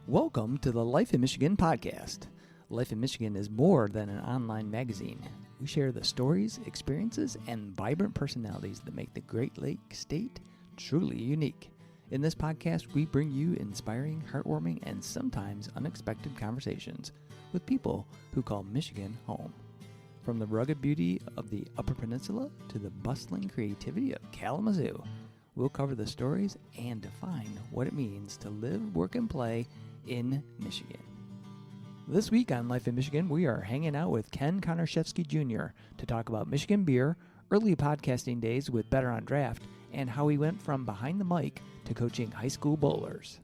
Welcome to the Life in Michigan podcast. Life in Michigan is more than an online magazine. We share the stories, experiences, and vibrant personalities that make the Great Lakes state truly unique. In this podcast, we bring you inspiring, heartwarming, and sometimes unexpected conversations with people who call Michigan home. From the rugged beauty of the Upper Peninsula to the bustling creativity of Kalamazoo, we'll cover the stories and define what it means to live, work, and play in Michigan. This week on Life in Michigan, we are hanging out with Ken Konarzewski Jr. to talk about Michigan beer, early podcasting days with Better on Draft, and how he went from behind the mic to coaching high school bowlers.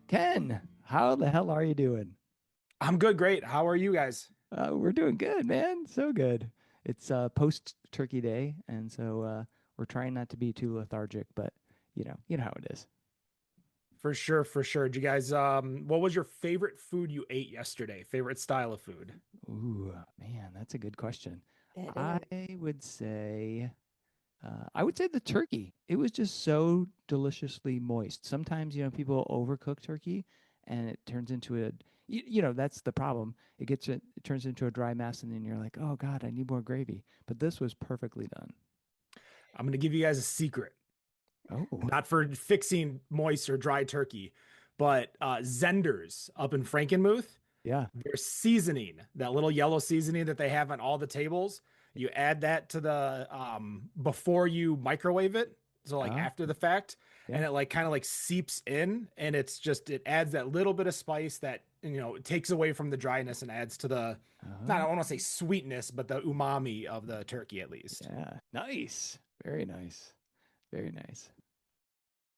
Ken, how the hell are you doing? I'm good, great. How are you guys? We're doing good, man. So good. It's post-Turkey Day, and so we're trying not to be too lethargic, but you know how it is. For sure, for sure. Did you guys, what was your favorite food you ate yesterday? Favorite style of food? Ooh, man, that's a good question. I would say the turkey. It was just so deliciously moist. Sometimes, people overcook turkey and it turns into that's the problem. It turns into a dry mess and then you're like, oh God, I need more gravy. But this was perfectly done. I'm going to give you guys a secret. Oh. Not for fixing moist or dry turkey, but Zenders up in Frankenmuth. Yeah. Their seasoning, that little yellow seasoning that they have on all the tables, you add that to the before you microwave it. So after the fact, and it kind of seeps in, and it adds that little bit of spice that, it takes away from the dryness and adds to the, I don't want to say sweetness, but the umami of the turkey at least. Yeah. Nice. Very nice. Very nice.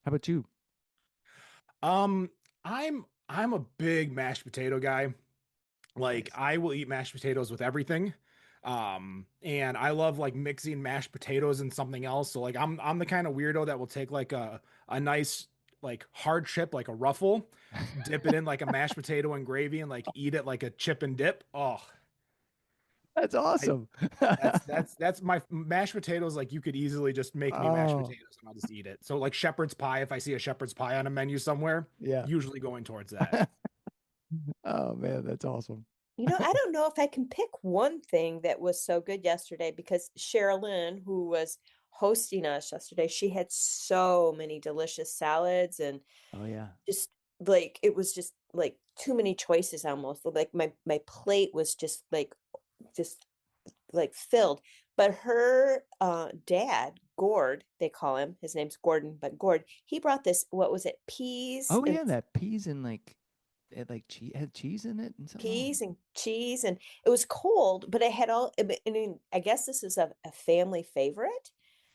How about you? I'm a big mashed potato guy. Nice. I will eat mashed potatoes with everything. And I love mixing mashed potatoes and something else. So I'm the kind of weirdo that will take a nice hard chip, like a Ruffle, dip it in a mashed potato and gravy and eat it like a chip and dip. Oh, that's awesome. That's my mashed potatoes. You could easily just make me mashed potatoes and I'll just eat it. So shepherd's pie, if I see a shepherd's pie on a menu somewhere, usually going towards that. Oh man, that's awesome. I don't know if I can pick one thing that was so good yesterday because Sherilyn, who was hosting us yesterday, she had so many delicious salads and just it was just too many choices almost. My plate was just filled. But her dad, Gord, they call him, his name's Gordon, but Gord, he brought this, what was it, peas? Oh yeah, that peas and it had cheese in it and something. Peas and cheese, and it was cold, but it had I guess this is a family favorite.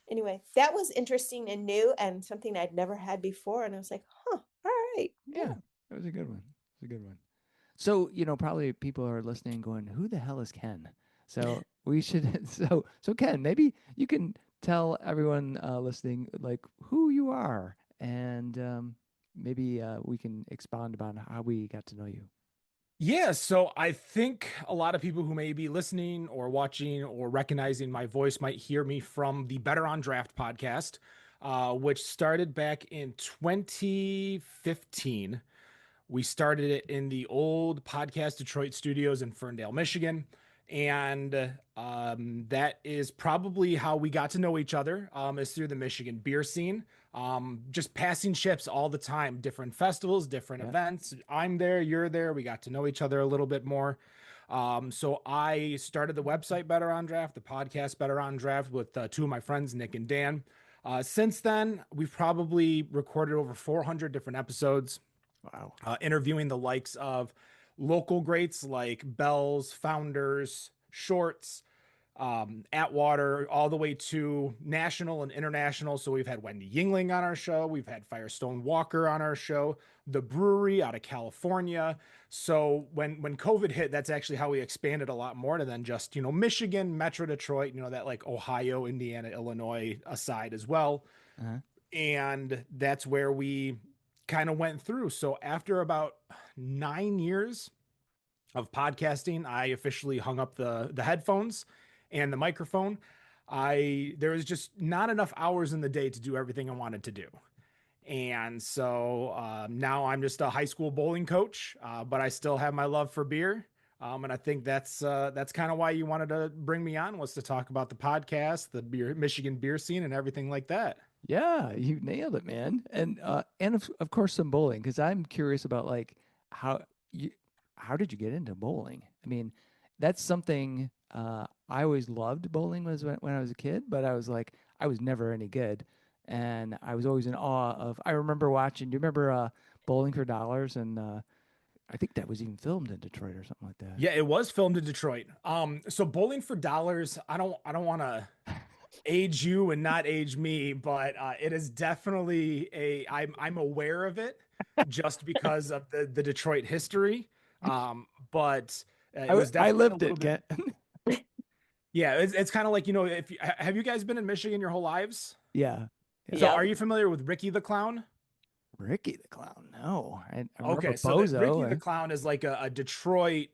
Anyway, that was interesting and new and something I'd never had before, and I was like, huh, all right. Yeah, that was a good one. It was a good one. So, probably people are listening going, who the hell is Ken? So we should, so Ken, maybe you can tell everyone listening who you are and maybe we can expound about how we got to know you. Yeah, so I think a lot of people who may be listening or watching or recognizing my voice might hear me from the Better on Draft podcast, which started back in 2015. We started it in the old Podcast Detroit studios in Ferndale, Michigan. And that is probably how we got to know each other, is through the Michigan beer scene. Just passing ships all the time, different festivals, different events. I'm there, you're there. We got to know each other a little bit more. So I started the website Better on Draft, the podcast Better on Draft with two of my friends, Nick and Dan. Since then, we've probably recorded over 400 different episodes. Wow. Interviewing the likes of local greats like Bell's, Founders, Shorts, Atwater, all the way to national and international. So we've had Wendy Yingling on our show. We've had Firestone Walker on our show, the brewery out of California. So when COVID hit, that's actually how we expanded a lot more than just, Michigan, Metro Detroit, that Ohio, Indiana, Illinois aside as well. Uh-huh. And that's where we kind of went through. So after about 9 years of podcasting, I officially hung up the headphones and the microphone. There was just not enough hours in the day to do everything I wanted to do. And so now I'm just a high school bowling coach, but I still have my love for beer. And I think that's kind of why you wanted to bring me on, was to talk about the podcast, the Michigan beer scene, and everything like that. Yeah, you nailed it, man. And of course some bowling, because I'm curious about like how you how did you get into bowling? I mean, that's something I always loved. Bowling was when I was a kid, but I was like I was never any good, and I was always in awe of. I remember watching. Do you remember Bowling for Dollars? And I think that was even filmed in Detroit or something like that. Yeah, it was filmed in Detroit. So Bowling for Dollars, I don't want to age you and not age me, but it is definitely I'm aware of it just because of the Detroit history. But it was I definitely a lived little it, bit. Ken. Yeah, it's kind of like, if have you guys been in Michigan your whole lives? Yeah. So Yeah. are you familiar with Ricky the Clown? Ricky the Clown. No, I remember Okay, so that Ricky Bozo. the Clown is like a Detroit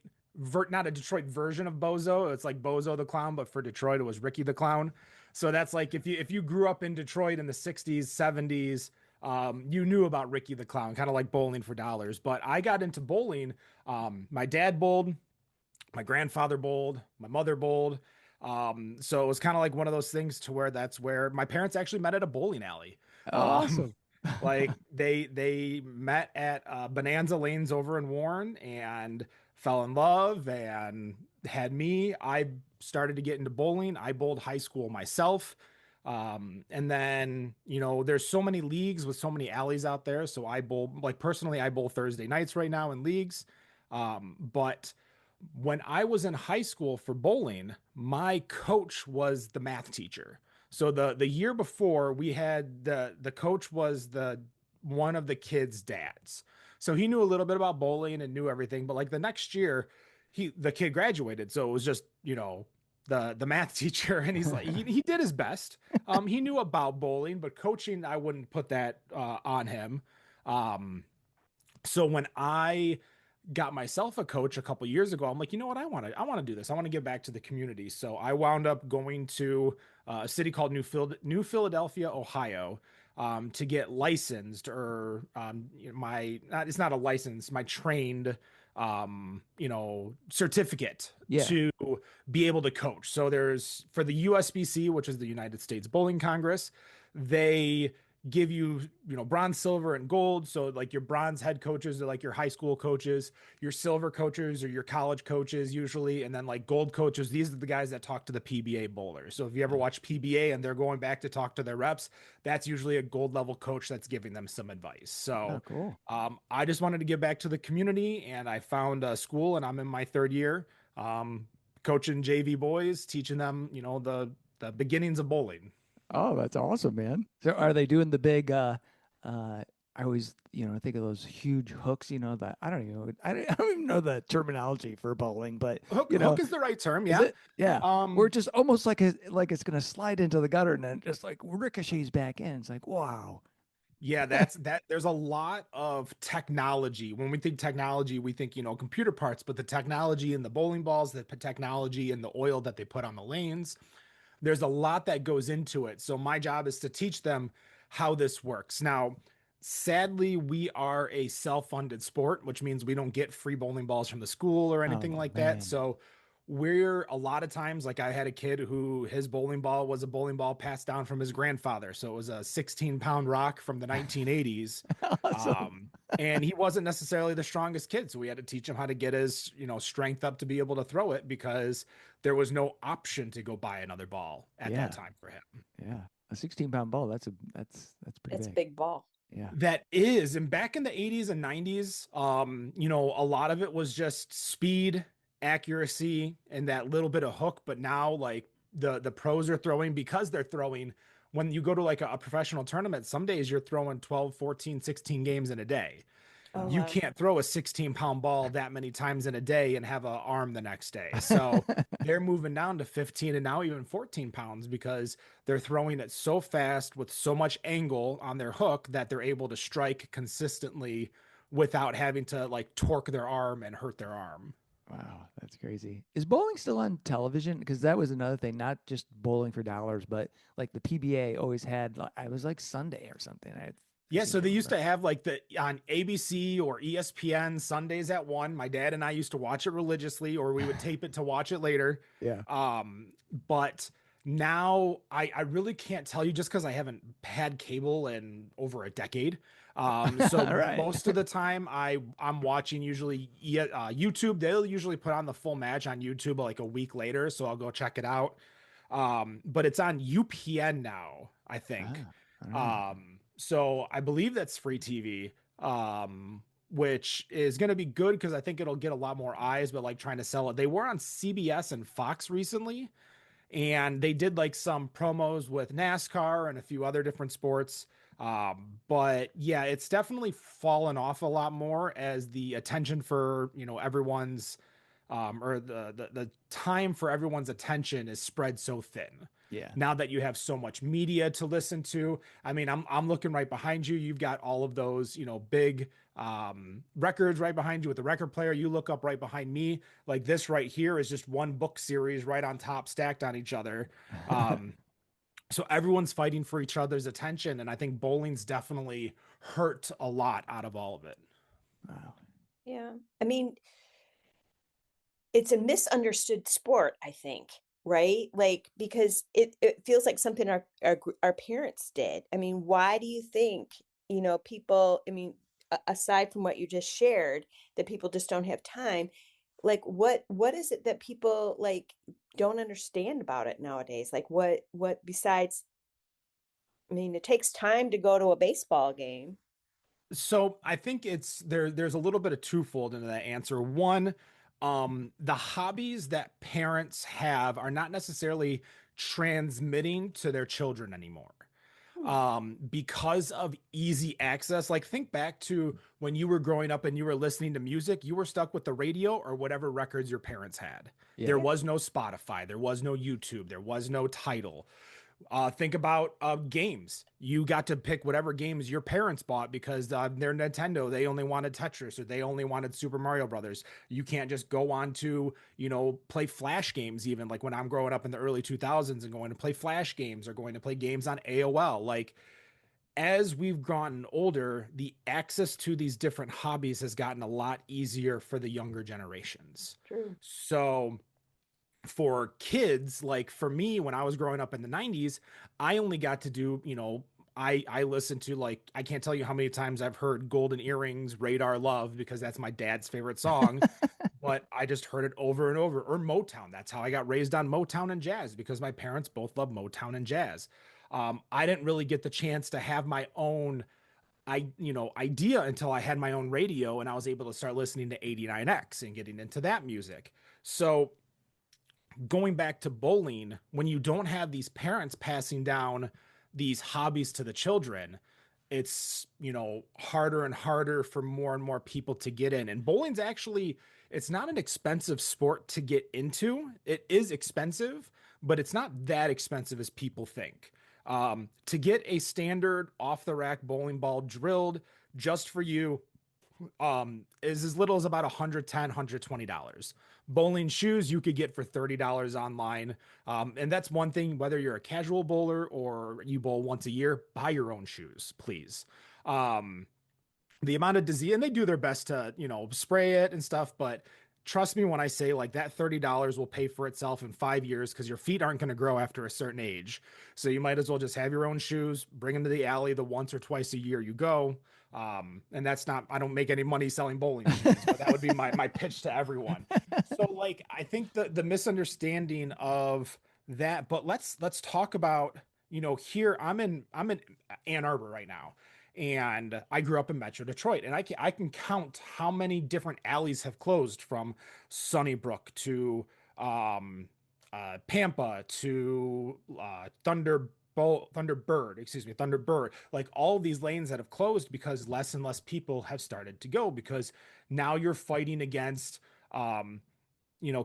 not a Detroit version of Bozo. It's like Bozo the Clown, but for Detroit it was Ricky the Clown. So that's like if you grew up in Detroit in the 60s, 70s, you knew about Ricky the Clown, kind of like Bowling for Dollars. But I got into bowling. My dad bowled, my grandfather bowled, my mother bowled. So it was kind of like one of those things to where that's where my parents actually met at a bowling alley. Um, Awesome. like they met at Bonanza Lanes over in Warren and fell in love and had me. I started to get into bowling. I bowled high school myself. And then, there's so many leagues with so many alleys out there. So I bowl, like personally, I bowl Thursday nights right now in leagues. But when I was in high school for bowling, my coach was the math teacher. So the year before, we had the coach was the one of the kids' dads. So he knew a little bit about bowling and knew everything. But like the next year, the kid graduated. So it was just, the math teacher, and he's like he did his best. He knew about bowling, but coaching, I wouldn't put that on him. So when I got myself a coach a couple years ago, I'm like, you know what, I want to do this. I want to give back to the community. So I wound up going to a city called New Philadelphia, Ohio, to get licensed, or it's not a license, my trained certificate to be able to coach. So there's, for the USBC, which is the United States Bowling Congress, they give you, bronze, silver, and gold. So like your bronze head coaches are like your high school coaches, your silver coaches are your college coaches usually, and then like gold coaches, these are the guys that talk to the PBA bowlers. So if you ever watch PBA and they're going back to talk to their reps, that's usually a gold level coach that's giving them some advice. So cool. I just wanted to give back to the community, and I found a school, and I'm in my third year, coaching JV boys, teaching them, the beginnings of bowling. Oh, that's awesome, man. So are they doing the big I always, think of those huge hooks, that I don't even know, I don't even know the terminology for bowling, but hook is the right term. Is Yeah. it? Yeah. We're just almost like it's going to slide into the gutter and then just like ricochets back in. It's like, wow. Yeah, that's that. There's a lot of technology. When we think technology, we think, computer parts, but the technology in the bowling balls, the technology and the oil that they put on the lanes, there's a lot that goes into it. So my job is to teach them how this works. Now, sadly, we are a self-funded sport, which means we don't get free bowling balls from the school or anything like that. So we're, a lot of times, like I had a kid who his bowling ball was a bowling ball passed down from his grandfather. So it was a 16-pound rock from the 1980s. Awesome. And he wasn't necessarily the strongest kid. So we had to teach him how to get his, strength up to be able to throw it, because there was no option to go buy another ball at that time for him. Yeah. A 16-pound ball. That's pretty It's big. a big ball. Yeah. That is. And back in the 80s and 90s, a lot of it was just speed, accuracy, and that little bit of hook. But now, like, the pros are throwing, because they're throwing, when you go to like a professional tournament, some days you're throwing 12, 14, 16 games in a day. Oh, You wow. can't throw a 16-pound ball that many times in a day and have an arm the next day. So they're moving down to 15 and now even 14 pounds, because they're throwing it so fast with so much angle on their hook that they're able to strike consistently without having to like torque their arm and hurt their arm. Wow, that's crazy. Is bowling still on television? Because that was another thing, not just Bowling for Dollars, but like the PBA always had, I was like Sunday or something. Yeah, so they used to have like the on ABC or ESPN Sundays at 1. My dad and I used to watch it religiously, or we would tape it to watch it later. Yeah. But now I really can't tell you just because I haven't had cable in over a decade. So Right. most of the time I'm watching usually YouTube. They'll usually put on the full match on YouTube like a week later, so I'll go check it out. But it's on UPN now, I think. So I believe that's free TV, which is going to be good because I think it'll get a lot more eyes, but like trying to sell it. They were on CBS and Fox recently, and they did like some promos with NASCAR and a few other different sports. But yeah, it's definitely fallen off a lot more as the attention for, everyone's or the time for everyone's attention is spread so thin. Yeah. Now that you have so much media to listen to, I mean, I'm looking right behind you. You've got all of those, big records right behind you with the record player. You look up right behind me, like this right here is just one book series right on top, stacked on each other. So everyone's fighting for each other's attention, and I think bowling's definitely hurt a lot out of all of it. Wow. Yeah, I mean, it's a misunderstood sport, I think, right? Like, because it feels like something our parents did. I mean, why do you think, people, I mean, aside from what you just shared, that people just don't have time, like what is it that people like don't understand about it nowadays? Like what besides, I mean, it takes time to go to a baseball game. So I think there's a little bit of twofold into that answer. One, the hobbies that parents have are not necessarily transmitting to their children anymore. Hmm. Because of easy access. Like think back to when you were growing up and you were listening to music, you were stuck with the radio or whatever records your parents had. Yeah. There was no Spotify, there was no YouTube, there was no Tidal. Think about games. You got to pick whatever games your parents bought because their Nintendo, they only wanted Tetris or they only wanted Super Mario Brothers. You can't just go on to, play Flash games, even like when I'm growing up in the early 2000s and going to play Flash games or going to play games on AOL. Like, as we've gotten older, the access to these different hobbies has gotten a lot easier for the younger generations. True. So, for kids, like for me, when I was growing up in the 90s, I only got to do, I listened to like, I can't tell you how many times I've heard Golden Earrings, Radar Love, because that's my dad's favorite song. But I just heard it over and over. Or Motown. That's how I got raised on Motown and jazz because my parents both love Motown and jazz. I didn't really get the chance to have my own idea until I had my own radio and I was able to start listening to 89X and getting into that music. So going back to bowling, when you don't have these parents passing down these hobbies to the children, it's, harder and harder for more and more people to get in. And bowling's actually, it's not an expensive sport to get into. It is expensive, but it's not that expensive as people think. To get a standard off the rack bowling ball drilled just for you, is as little as about $110-$120. Bowling shoes you could get for $30 online. And that's one thing, whether you're a casual bowler or you bowl once a year, buy your own shoes, please. The amount of disease, and they do their best to, spray it and stuff, but trust me when I say like that $30 will pay for itself in 5 years because your feet aren't going to grow after a certain age. So you might as well just have your own shoes, bring them to the alley the once or twice a year you go. And that's not, I don't make any money selling bowling shoes, but that would be my pitch to everyone. So like, I think the misunderstanding of that, but let's talk about, here I'm in Ann Arbor right now. And I grew up in Metro Detroit, and I can count how many different alleys have closed from Sunnybrook to Pampa to Thunderbird, like all these lanes that have closed because less and less people have started to go because now you're fighting against,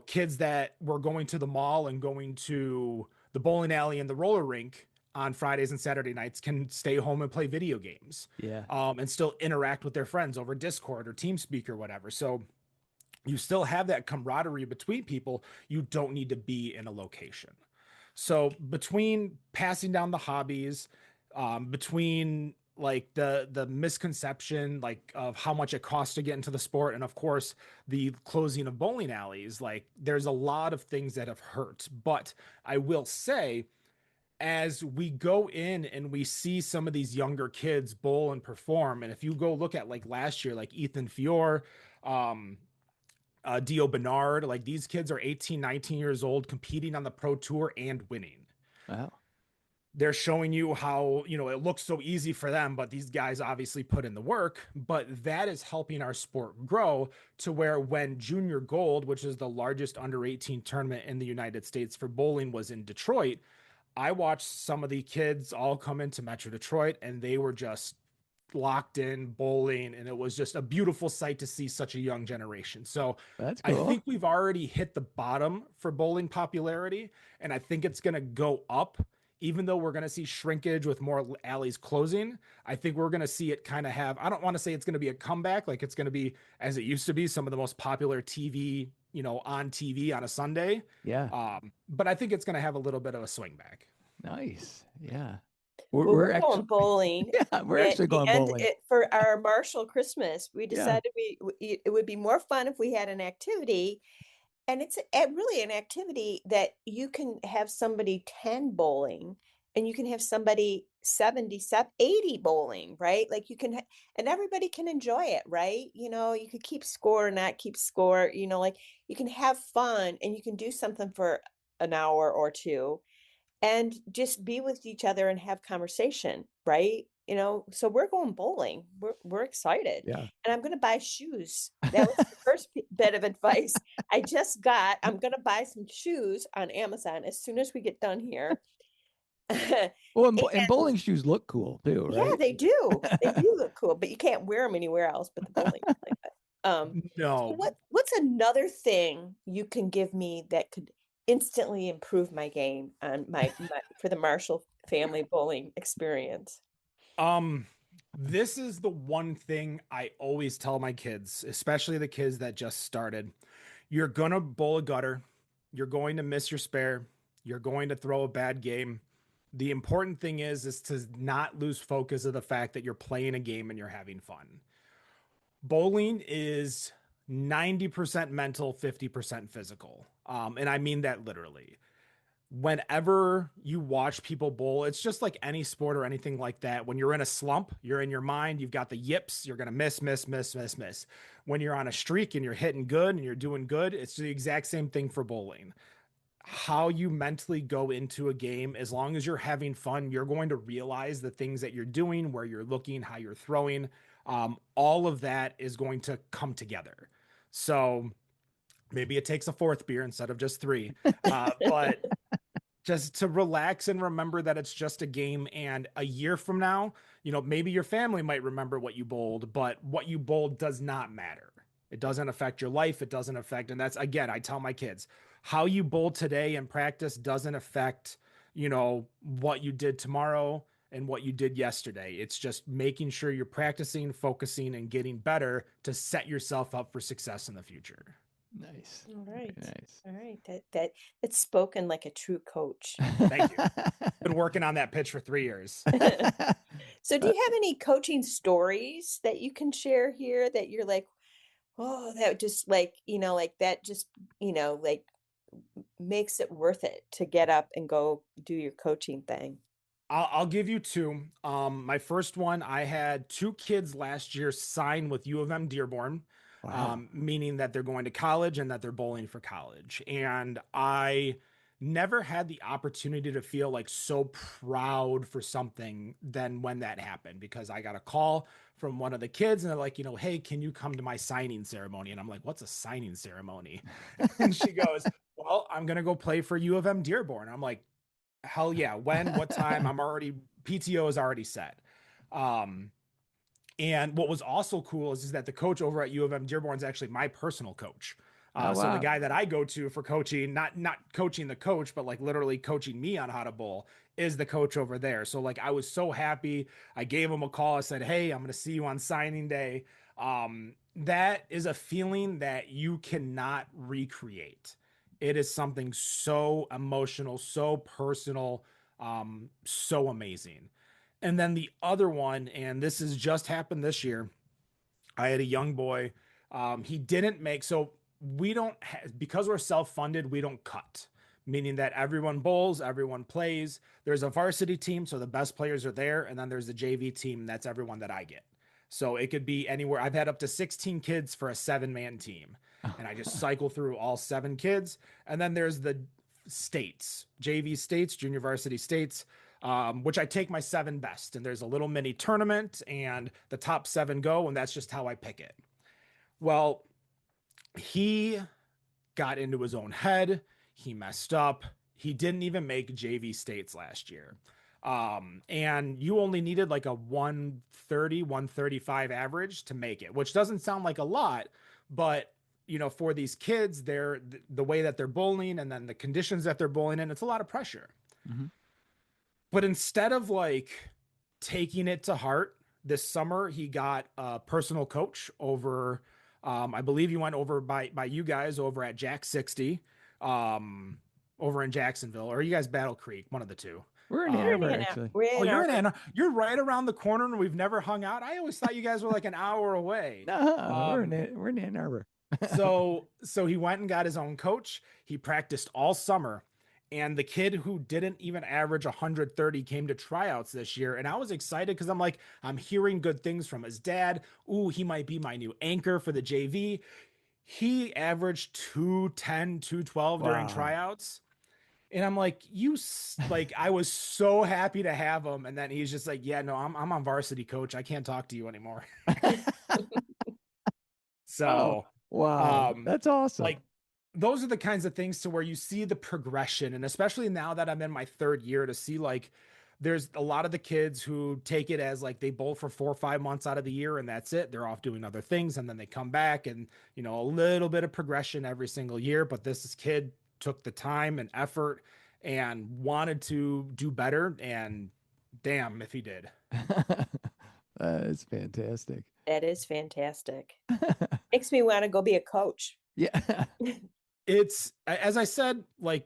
kids that were going to the mall and going to the bowling alley and the roller rink on Fridays and Saturday nights can stay home and play video games. Yeah. And still interact with their friends over Discord or TeamSpeak or whatever. So you still have that camaraderie between people. You don't need to be in a location. So between passing down the hobbies, between like the misconception like of how much it costs to get into the sport, and of course the closing of bowling alleys, like there's a lot of things that have hurt. But I will say, as we go in and we see some of these younger kids bowl and perform, and if you go look at like last year, like Ethan Fior, um Dio Bernard, like these kids are 18, 19 years old competing on the pro tour and winning. Wow. They're showing you how, you know, it looks so easy for them, but these guys obviously put in the work. But that is helping our sport grow to where when Junior Gold, which is the largest under 18 tournament in the United States for bowling, was in Detroit, I watched some of the kids all come into Metro Detroit and they were just locked in bowling, and it was just a beautiful sight to see such a young generation. So That's I cool. think we've already hit the bottom for bowling popularity, and I think it's going to go up. Even though we're going to see shrinkage with more alleys closing, I think we're going to see it kind of have, I don't want to say it's going to be a comeback, like it's going to be as it used to be, some of the most popular TV, you know, on TV on a Sunday. Yeah. But I think it's going to have a little bit of a swing back. Nice. Yeah. We're actually going bowling. Yeah, we're actually going bowling. For our Marshall Christmas, we Yeah. decided it would be more fun if we had an activity. And it's really an activity that you can have somebody 10 bowling and you can have somebody 70, 80 bowling, right? Like you can, and everybody can enjoy it, right? You know, you could keep score or not keep score, you know, like you can have fun and you can do something for an hour or two and just be with each other and have conversation, right? You know, so we're going bowling. We're excited. Yeah. And I'm going to buy shoes. That was the first bit of advice I just got. I'm going to buy some shoes on Amazon as soon as we get done here. Well, and bowling shoes look cool too, right? Yeah, they do. They do look cool, but you can't wear them anywhere else but the bowling alley. No. So what's another thing you can give me that could instantly improve my game on my for the Marshall family bowling experience? This is the one thing I always tell my kids, especially the kids that just started. You're gonna bowl a gutter, you're going to miss your spare, you're going to throw a bad game. The important thing is to not lose focus of the fact that you're playing a game and you're having fun. Bowling is 90% mental, 50% physical. And I mean that literally. Whenever you watch people bowl, it's just like any sport or anything like that. When you're in a slump, you're in your mind, you've got the yips, you're going to miss, miss, miss, miss, miss. When you're on a streak and you're hitting good and you're doing good, it's the exact same thing for bowling. How you mentally go into a game, as long as you're having fun, you're going to realize the things that you're doing, where you're looking, how you're throwing. All of that is going to come together. So maybe it takes a fourth beer instead of just three. But just to relax and remember that it's just a game. And a year from now, you know, maybe your family might remember what you bowled, but what you bowled does not matter. It doesn't affect your life. It doesn't affect, and that's, again, I tell my kids, how you bowl today in practice doesn't affect, you know, what you did tomorrow and what you did yesterday. It's just making sure you're practicing, focusing, and getting better to set yourself up for success in the future. Nice. All right. Very nice. All right. That's spoken like a true coach. Thank you. Been working on that pitch for 3 years. So do you have any coaching stories that you can share here that you're like, oh, that just like, you know, like that just, you know, like makes it worth it to get up and go do your coaching thing? I'll give you two. My first one, I had two kids last year sign with U of M Dearborn, Wow. meaning that they're going to college and that they're bowling for college. And I never had the opportunity to feel like so proud for something than when that happened, because I got a call from one of the kids and they're like, you know, hey, can you come to my signing ceremony? And I'm like, what's a signing ceremony? And she goes, well, I'm going to go play for U of M Dearborn. I'm like, hell yeah. When, what time? PTO is already set. And what was also cool is that the coach over at U of M Dearborn is actually my personal coach. Oh, So the wow. guy that I go to for coaching, not coaching the coach, but like literally coaching me on how to bowl, is the coach over there. So like, I was so happy. I gave him a call. I said, hey, I'm going to see you on signing day. That is a feeling that you cannot recreate. It is something so emotional, so personal, so amazing. And then the other one, and this has just happened this year, I had a young boy. He didn't make, so we don't, because we're self-funded, we don't cut, meaning that everyone bowls, everyone plays. There's a varsity team, so the best players are there. And then there's the JV team. That's everyone that I get. So it could be anywhere. I've had up to 16 kids for a 7-man team. And I just cycle through all 7 kids. And then there's the states, JV states, junior varsity states, which I take my 7 best. And there's a little mini tournament and the top 7 go. And that's just how I pick it. Well, he got into his own head. He messed up. He didn't even make JV states last year. And you only needed like a 130, 135 average to make it, which doesn't sound like a lot, but you know, for these kids, they're the way that they're bowling and then the conditions that they're bowling in, it's a lot of pressure. Mm-hmm. But instead of like taking it to heart, this summer he got a personal coach over, I believe he went over by you guys over at Jack 60, over in Jacksonville, or you guys Battle Creek, one of the two. We're in Ann Arbor, actually. Oh, you're in Ann Arbor. You're right around the corner, and we've never hung out. I always thought you guys were like an hour away. No, we're in Ann Arbor. so he went and got his own coach. He practiced all summer, and the kid who didn't even average 130 came to tryouts this year. And I was excited because I'm like, I'm hearing good things from his dad. Ooh, he might be my new anchor for the JV. He averaged 210, 212 during tryouts. And I'm like, I was so happy to have him. And then he's just like, yeah, no, I'm on varsity, coach. I can't talk to you anymore. So, wow, that's awesome. Like, those are the kinds of things to where you see the progression. And especially now that I'm in my 3rd year, to see like, there's a lot of the kids who take it as like they bowl for 4 or 5 months out of the year and that's it. They're off doing other things. And then they come back and, you know, a little bit of progression every single year. But this kid took the time and effort and wanted to do better. And damn, if he did. That is fantastic. That is fantastic. Makes me want to go be a coach. Yeah. It's, as I said, like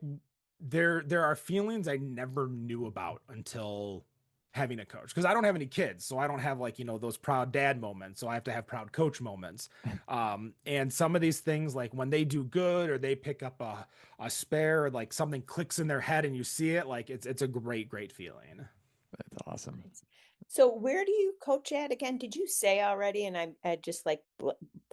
there are feelings I never knew about until having a coach, because I don't have any kids, so I don't have like, you know, those proud dad moments, so I have to have proud coach moments. And some of these things, like when they do good or they pick up a spare, or like something clicks in their head and you see it, like it's a great feeling. That's awesome. So where do you coach at again? Did you say already? And I just like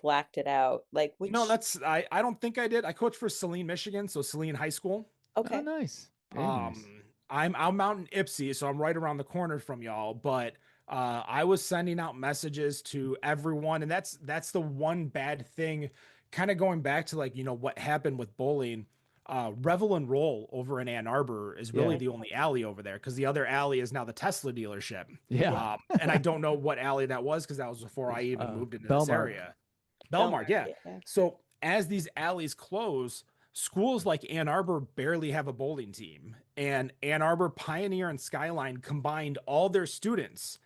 blacked it out. Like, which... No, I don't think I did. I coach for Saline, Michigan. So Saline High School. Okay. Oh, nice. Very nice. I'm out in Ypsi, so I'm right around the corner from y'all, but I was sending out messages to everyone. And that's the one bad thing, kind of going back to like, you know, what happened with bowling. Revel and Roll over in Ann Arbor is really the only alley over there, because the other alley is now the Tesla dealership. Yeah. And I don't know what alley that was, because that was before I even moved into this area. Belmar, yeah. So as these alleys close, schools like Ann Arbor barely have a bowling team. And Ann Arbor, Pioneer, and Skyline combined all their students,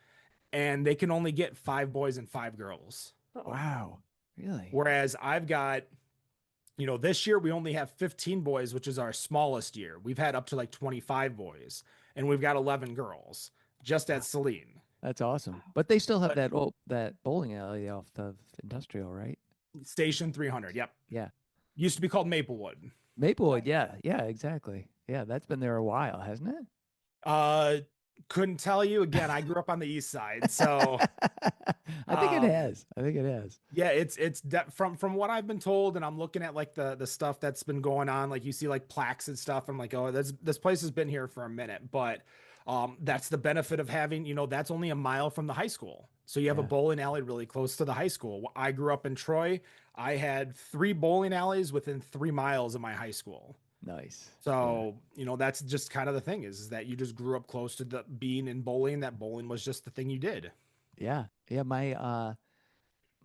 and they can only get 5 boys and 5 girls. Wow. Really? Whereas I've got, you know, this year we only have 15 boys, which is our smallest year. We've had up to like 25 boys, and we've got 11 girls just at Saline. That's awesome. But they still have that bowling alley off of Industrial, right? Station 300. Yep. Yeah. Used to be called Maplewood. Maplewood. Yeah. Yeah, exactly. Yeah. That's been there a while, hasn't it? Couldn't tell you. Again, I grew up on the east side, so I think it has. Yeah, it's from what I've been told, and I'm looking at like the stuff that's been going on. Like you see like plaques and stuff. I'm like, oh, this place has been here for a minute. But that's the benefit of having, you know, that's only a mile from the high school. So you have a bowling alley really close to the high school. I grew up in Troy. I had 3 bowling alleys within 3 miles of my high school. Nice. So, you know, that's just kind of the thing, is that you just grew up close to being in bowling, that bowling was just the thing you did. Yeah. Yeah. My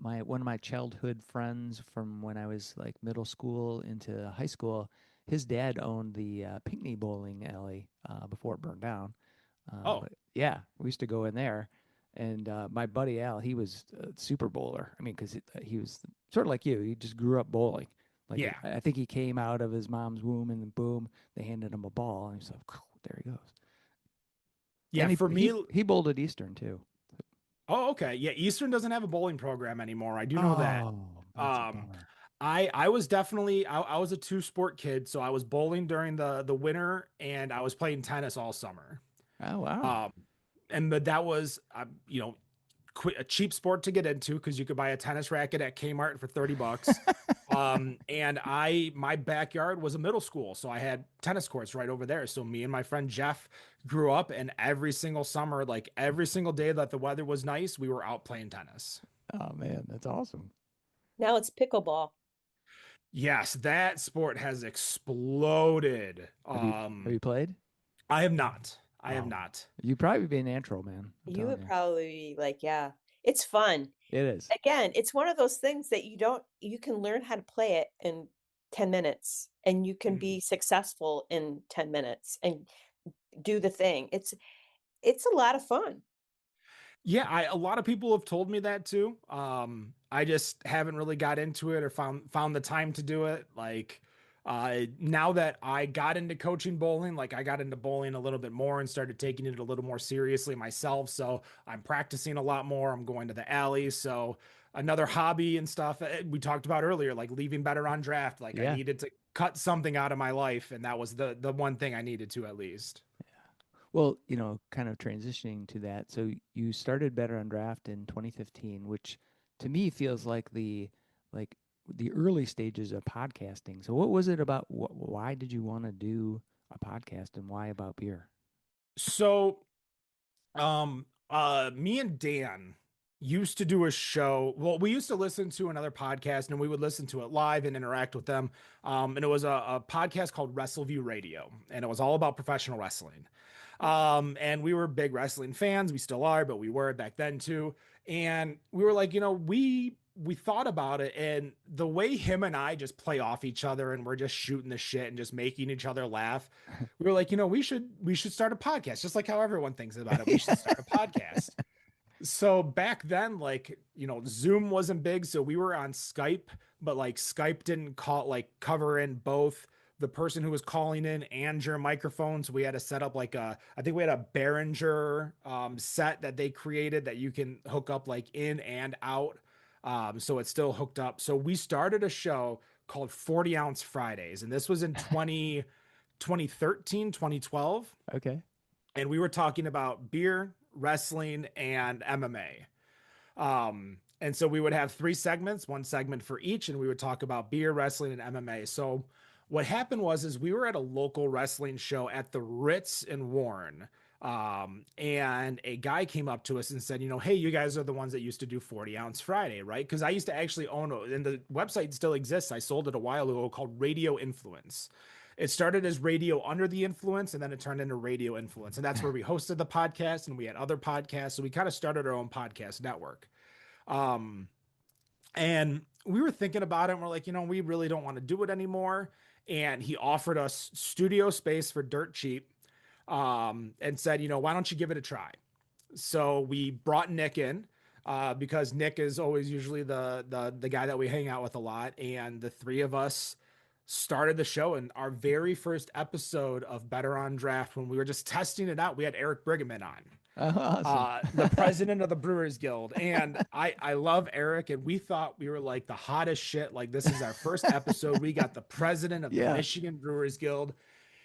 one of my childhood friends from when I was like middle school into high school, his dad owned the Pinckney bowling alley before it burned down. But yeah, we used to go in there. And my buddy Al, he was a super bowler. I mean, because he was sort of like you. He just grew up bowling. Like, yeah. I think he came out of his mom's womb, and boom, they handed him a ball, and he's like, there he goes. Yeah, and for me, he bowled at Eastern too. oh, okay. Yeah, Eastern doesn't have a bowling program anymore. I do know that. Oh, that's a Um, bummer. I was definitely I was a two sport kid, so I was bowling during the winter and I was playing tennis all summer. Oh, wow. Um, and that was a cheap sport to get into because you could buy a tennis racket at Kmart for $30. And my backyard was a middle school, so I had tennis courts right over there. So me and my friend Jeff grew up, and every single summer, like every single day that the weather was nice, we were out playing tennis. Oh man, that's awesome. Now it's pickleball. Yes, that sport has exploded. Have you played? I have not. I have Oh, not. you'd probably be natural, man. I'm You telling would you. probably be like, yeah, it's fun. It is. Again, it's one of those things that you can learn how to play it in 10 minutes and you can Mhm. be successful in 10 minutes and do the thing. It's a lot of fun. Yeah, a lot of people have told me that too. I just haven't really got into it or found the time to do it. Like now that I got into coaching bowling, like I got into bowling a little bit more and started taking it a little more seriously myself. So I'm practicing a lot more. I'm going to the alley. So another hobby and stuff we talked about earlier, like leaving better on draft. Like I Yeah. needed to cut something out of my life, and that was the one thing I needed to at least. Well, kind of transitioning to that. So you started Better on Draft in 2015, which to me feels like the early stages of podcasting. So what was it about? Why did you want to do a podcast, and why about beer? So me and Dan used to do a show. Well, we used to listen to another podcast and we would listen to it live and interact with them. And it was a podcast called WrestleView Radio, and it was all about professional wrestling. And we were big wrestling fans. We still are, but we were back then too. And we were like, we thought about it, and the way him and I just play off each other and we're just shooting the shit and just making each other laugh, we were like, we should start a podcast, just like how everyone thinks about it. We should start a podcast. So back then, like, Zoom wasn't big, so we were on Skype, but like Skype didn't cover in both the person who was calling in and your microphone. So we had to set up I think we had a Behringer set that they created that you can hook up like in and out. So it's still hooked up. So we started a show called 40 Ounce Fridays, and this was in 2013, 2012. Okay. And we were talking about beer, wrestling, and MMA. And so we would have three segments, one segment for each, and we would talk about beer, wrestling, and MMA. So what happened was we were at a local wrestling show at the Ritz in Warren. And a guy came up to us and said, hey, you guys are the ones that used to do 40 Ounce Friday, right? Because I used to actually own it, and the website still exists. I sold it a while ago, called Radio Influence. It started as Radio Under the Influence, and then it turned into Radio Influence. And that's where we hosted the podcast, and we had other podcasts. So we kind of started our own podcast network. Um, and we were thinking about it, and we're like, we really don't want to do it anymore. And he offered us studio space for dirt cheap, and said, why don't you give it a try? So we brought Nick in, because Nick is always usually the guy that we hang out with a lot. And the three of us started the show. And our very first episode of Better on Draft, when we were just testing it out, we had Eric Brigham on. Oh, awesome. The president of the Brewers Guild. And I love Eric, and we thought we were like the hottest shit. Like, this is our first episode. We got the president of the Michigan Brewers Guild.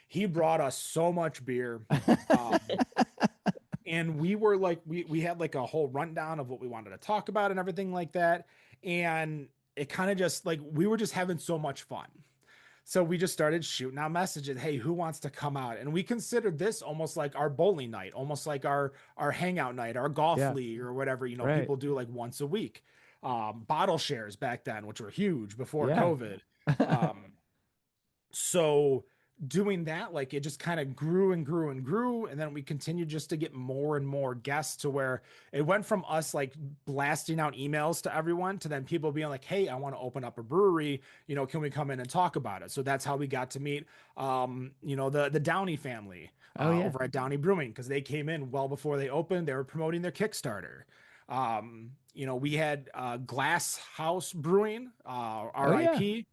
He brought us so much beer. And we were like, we had like a whole rundown of what we wanted to talk about and everything like that. And it kind of just like, we were just having so much fun. So we just started shooting out messages. Hey, who wants to come out? And we considered this almost like our bowling night, almost like our hangout night, our golf league or whatever, people do like once a week. Bottle shares back then, which were huge before COVID. So doing that, like, it just kind of grew and grew and grew. And then we continued just to get more and more guests, to where it went from us like blasting out emails to everyone to then people being like, hey, I want to open up a brewery, can we come in and talk about it? So that's how we got to meet, the Downey family over at Downey Brewing, because they came in well before they opened. They were promoting their Kickstarter. We had Glass House Brewing, RIP.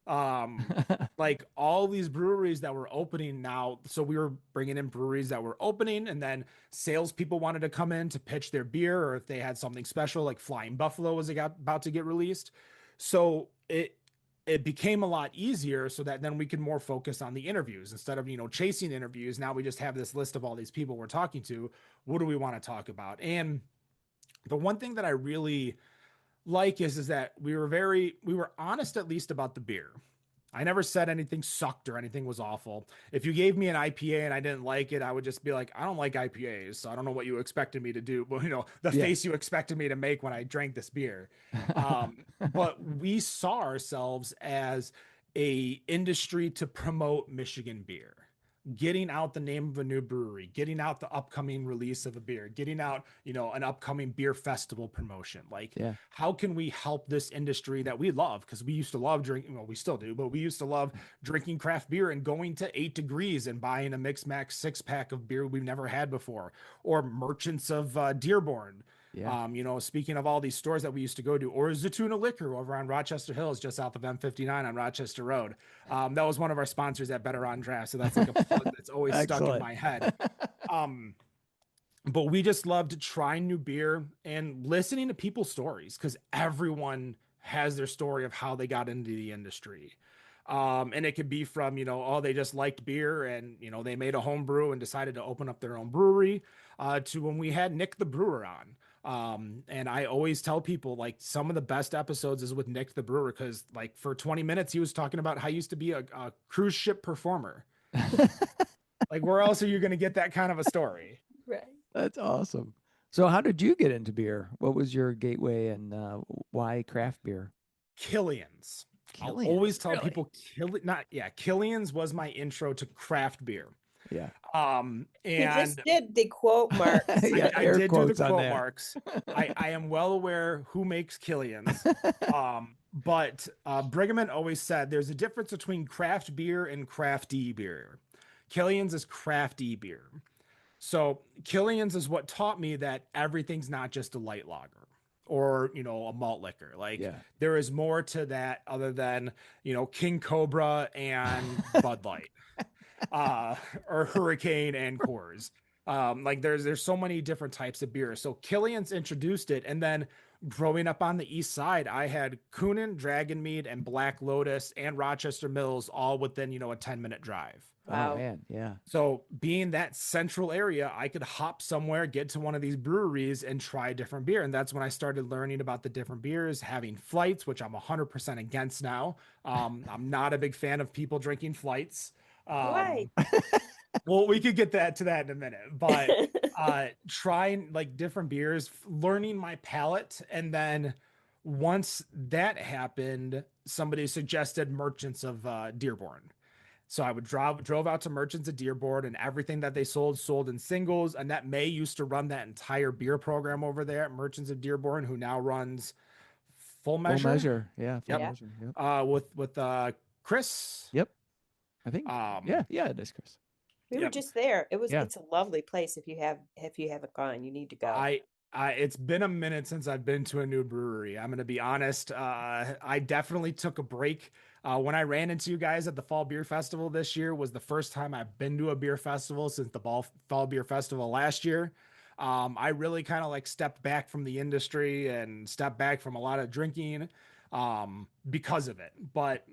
Like all these breweries that were opening now. So we were bringing in breweries that were opening, and then salespeople wanted to come in to pitch their beer, or if they had something special, like Flying Buffalo was about to get released. So it became a lot easier, so that then we could more focus on the interviews instead of, chasing interviews. Now we just have this list of all these people we're talking to. What do we want to talk about? And the one thing that I really like is that we were honest, at least about the beer. I never said anything sucked or anything was awful. If you gave me an IPA and I didn't like it, I would just be like, I don't like IPAs, so I don't know what you expected me to do. Well, the face you expected me to make when I drank this beer. But we saw ourselves as a industry to promote Michigan beer, getting out the name of a new brewery, getting out the upcoming release of a beer, getting out, an upcoming beer festival promotion. Like, how can we help this industry that we love? Because we used to love drinking, well, we still do, but we used to love drinking craft beer and going to 8 Degrees and buying a Mix Max 6-pack of beer we've never had before, or Merchants of Dearborn. Speaking of all these stores that we used to go to, or Zatouna Liquor over on Rochester Hills, just south of M59 on Rochester Road. That was one of our sponsors at Better on Draft. So that's like a plug that's always stuck in my head. But we just loved trying new beer and listening to people's stories, because everyone has their story of how they got into the industry. And it could be from, they just liked beer and, they made a home brew and decided to open up their own brewery, to when we had Nick the Brewer on. And I always tell people, like, some of the best episodes is with Nick the Brewer, because like for 20 minutes he was talking about how he used to be a cruise ship performer. Like, where else are you going to get that kind of a story? Right. That's awesome. So how did you get into beer? What was your gateway, and why craft beer? Killian's. I'll always tell people Killian's was my intro to craft beer. Yeah. And he just did the quote marks. I did do the quote marks. I am well aware who makes Killian's. But Brigham always said there's a difference between craft beer and crafty beer. Killian's is crafty beer. So Killian's is what taught me that everything's not just a light lager or, a malt liquor. Like, there is more to that other than, King Cobra and Bud Light. Or Hurricane and Coors. Like, there's so many different types of beer. So Killian's introduced it, and then growing up on the east side, I had Coonan, Dragon Mead, and Black Lotus and Rochester Mills all within, a 10-minute drive. Wow. Oh, man. Yeah. So being that central area, I could hop somewhere, get to one of these breweries and try different beer. And that's when I started learning about the different beers, having flights, which I'm 100% against now. I'm not a big fan of people drinking flights. Why? Well, we could get to that in a minute, but trying like different beers, learning my palate. And then once that happened, somebody suggested Merchants of Dearborn. So I would drove out to Merchants of Dearborn, and everything that they sold in singles. Annette May used to run that entire beer program over there at Merchants of Dearborn, who now runs Full Measure. Full Measure. Yeah. Full Measure. Yep. With Chris. Yep. I think. Yeah, it is Chris. We were just there. It's a lovely place. If you haven't gone, you need to go. It's been a minute since I've been to a new brewery. I'm going to be honest. I definitely took a break. When I ran into you guys at the Fall Beer Festival this year was the first time I've been to a beer festival since the Fall Beer Festival last year. I really kind of like stepped back from the industry and stepped back from a lot of drinking because of it. But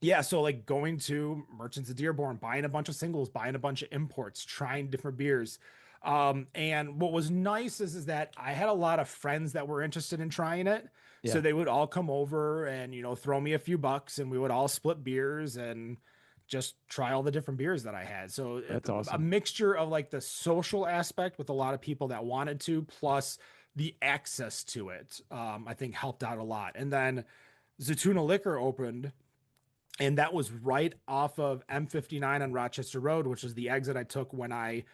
yeah, so like going to Merchants of Dearborn, buying a bunch of singles, buying a bunch of imports, trying different beers. And what was nice is that I had a lot of friends that were interested in trying it. Yeah. So they would all come over and, throw me a few bucks, and we would all split beers and just try all the different beers that I had. So that's awesome. A mixture of like the social aspect with a lot of people that wanted to, plus the access to it, I think helped out a lot. And then Zatouna Liquor opened, and that was right off of M59 on Rochester Road, which is the exit I took when I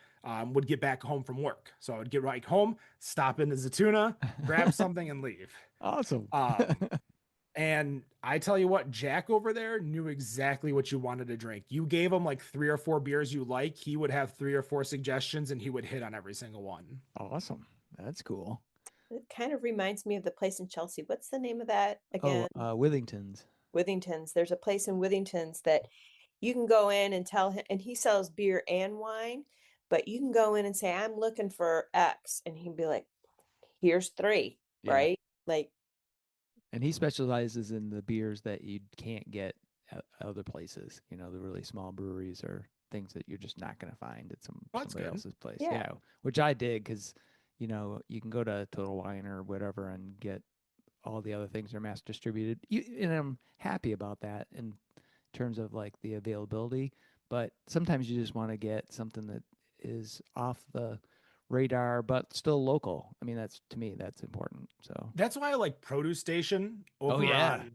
would get back home from work. So I would get right home, stop into Zatouna, grab something, and leave. Awesome. And I tell you what, Jack over there knew exactly what you wanted to drink. You gave him like 3 or 4 beers you like. He would have 3 or 4 suggestions, and he would hit on every single one. Awesome. That's cool. It kind of reminds me of the place in Chelsea. What's the name of that again? Withington's. Withington's. There's a place in Withington's that you can go in and tell him, and he sells beer and wine, but you can go in and say, I'm looking for X, and he'd be like, here's 3, right? Like, and he specializes in the beers that you can't get at other places, the really small breweries or things that you're just not going to find at somebody else's place. Yeah, which I dig, because you can go to Total Wine or whatever and get all the other things are mass distributed. And I'm happy about that in terms of like the availability, but sometimes you just want to get something that is off the radar but still local. I mean, to me that's important. So that's why I like Produce Station over on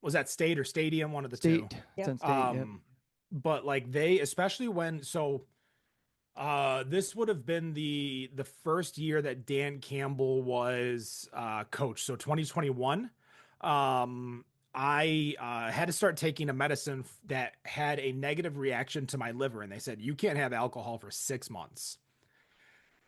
was that State or Stadium, one of the two. It's on State. But like especially when this would have been the first year that Dan Campbell was coach, so 2021. I had to start taking a medicine that had a negative reaction to my liver, and they said you can't have alcohol for 6 months.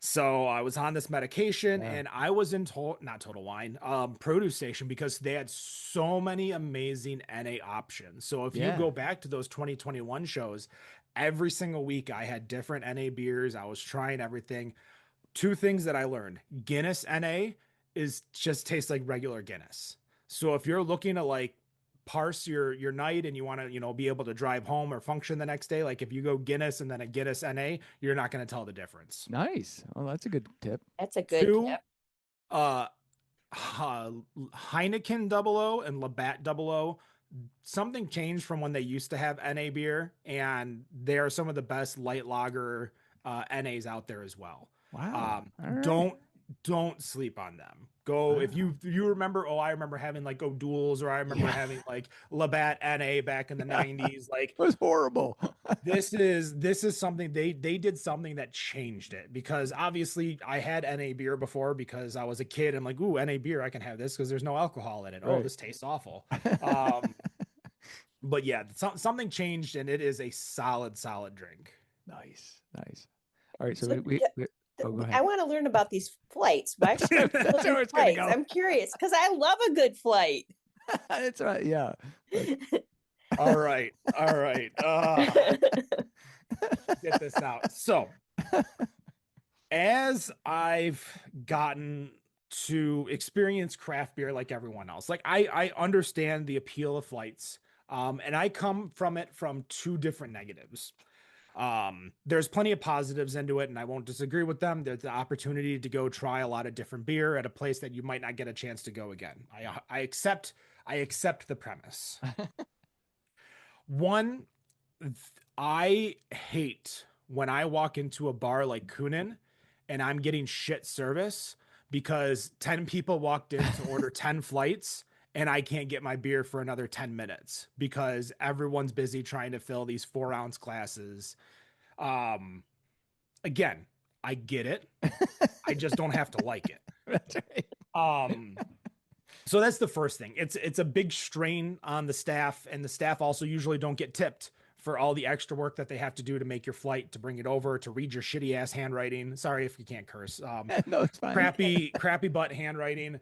So I was on this medication, and I was in not Total Wine, Produce Station, because they had so many amazing NA options. So if you go back to those 2021 shows, every single week I had different NA beers. I was trying everything. 2 things that I learned: Guinness NA just tastes like regular Guinness. So if you're looking to like parse your night and you want to be able to drive home or function the next day, like if you go Guinness and then a Guinness NA, you're not going to tell the difference. Nice. Well, that's a good tip. That's a good 2, tip. Heineken 00 and Labatt 00, something changed from when they used to have NA beer, and they are some of the best light lager NAs out there as well. Wow. Don't sleep on them. Go if you remember. I remember having like O'Doul's, or I remember having like Labatt NA back in the 90s. Like, it was horrible. This is something they did something that changed it, because obviously I had NA beer before because I was a kid and like, ooh, NA beer, I can have this because there's no alcohol in it. Right. Oh, this tastes awful. But yeah, something changed, and it is a solid drink. Nice. All right, so we go ahead. I want to learn about these flights. Why should That's where it's going to go. I'm curious because I love a good flight. That's right. Yeah. All right. Get this out. So, as I've gotten to experience craft beer like everyone else, like I understand the appeal of flights, and I come from it from 2 different negatives. There's plenty of positives into it, and I won't disagree with them. There's the opportunity to go try a lot of different beer at a place that you might not get a chance to go again. I accept the premise. One, I hate when I walk into a bar like Kunin and I'm getting shit service because 10 people walked in to order 10 flights, and I can't get my beer for another 10 minutes because everyone's busy trying to fill these 4-ounce glasses. Again, I get it. I just don't have to like it. That's right. So that's the first thing. It's a big strain on the staff, and the staff also usually don't get tipped for all the extra work that they have to do to make your flight, to bring it over, to read your shitty ass handwriting. Sorry if you can't curse. No, it's fine. Crappy butt handwriting.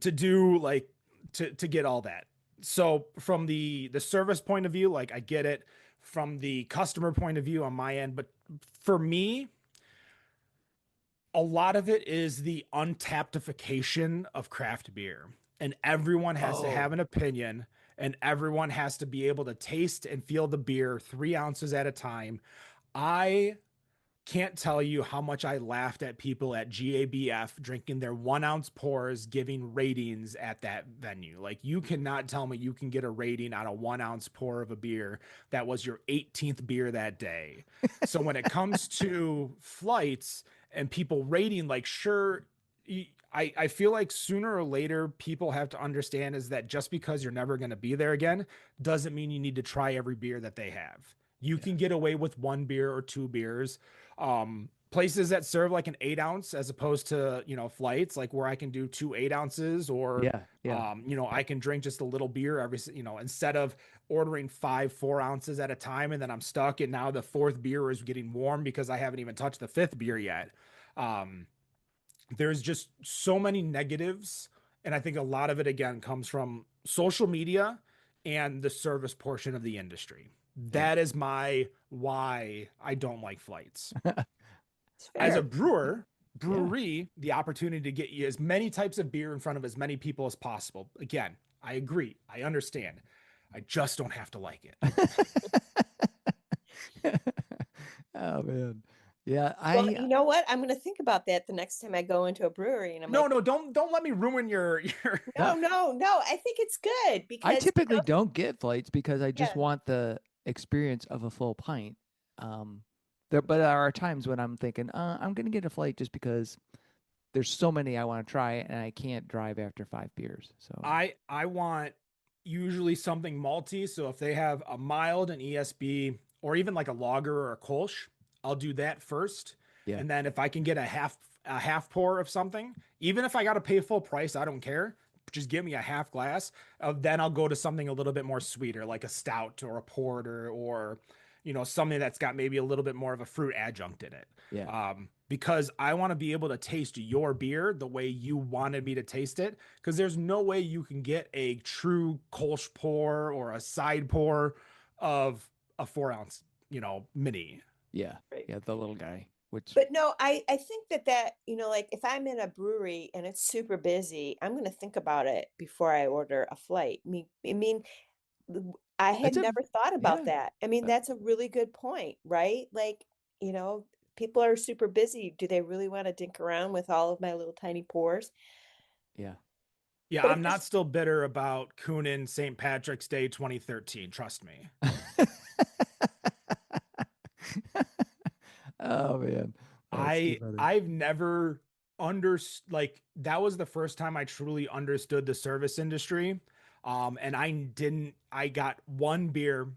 To do like to get all that. So from the service point of view, like I get it. From the customer point of view on my end, but for me, a lot of it is the untaptification of craft beer, and everyone has to have an opinion, and everyone has to be able to taste and feel the beer 3 ounces at a time. I can't tell you how much I laughed at people at GABF drinking their 1-ounce pours, giving ratings at that venue. Like, you cannot tell me you can get a rating on a 1-ounce pour of a beer that was your 18th beer that day. So when it comes to flights and people rating, like, sure, I feel like sooner or later people have to understand is that just because you're never going to be there again doesn't mean you need to try every beer that they have. You can get away with 1 beer or 2 beers. Places that serve like an 8-ounce as opposed to, flights, like where I can do 2 8-ounces, or, I can drink just a little beer instead of ordering 5 4-ounces at a time. And then I'm stuck. And now the 4th beer is getting warm because I haven't even touched the 5th beer yet. There's just so many negatives And I think a lot of it, again, comes from social media and the service portion of the industry. That is my why I don't like flights. As a brewery, the opportunity to get you as many types of beer in front of as many people as possible. Again, I agree. I understand. I just don't have to like it. Oh man. Yeah, well, you know what? I'm going to think about that the next time I go into a brewery, and I'm no, like, no, don't let me ruin your no. I think it's good because I typically don't get flights because I just yeah. want the experience of a full pint. But there are times when I'm thinking, I'm gonna get a flight just because there's so many I want to try and I can't drive after 5 beers. So I want usually something malty. So if they have a mild, an ESB, or even like a lager or a Kolsch, I'll do that first. yeah, And then if I can get a half pour of something, even if I got to pay full price, I don't care. Just give me a half glass. Then I'll go to something a little bit more sweeter, like a stout or a porter, or something that's got maybe a little bit more of a fruit adjunct in it. yeah, Because I want to be able to taste your beer the way you wanted me to taste it. Because there's no way you can get a true Kolsch pour or a side pour of a 4 ounce, mini. yeah, Right. yeah. The little guy, which But no, I think that, like if I'm in a brewery and it's super busy, I'm going to think about it before I order a flight. I mean, I had it's a never thought about yeah, that. I mean, uh, that's a really good point, right? Like, people are super busy. Do they really want to dink around with all of my little tiny pores? yeah. Yeah, But I'm it not just, still bitter about Coonan St. Patrick's Day 2013. Trust me. Oh man, that's too funny. I've never under like that was the first time I truly understood the service industry. And I got one beer.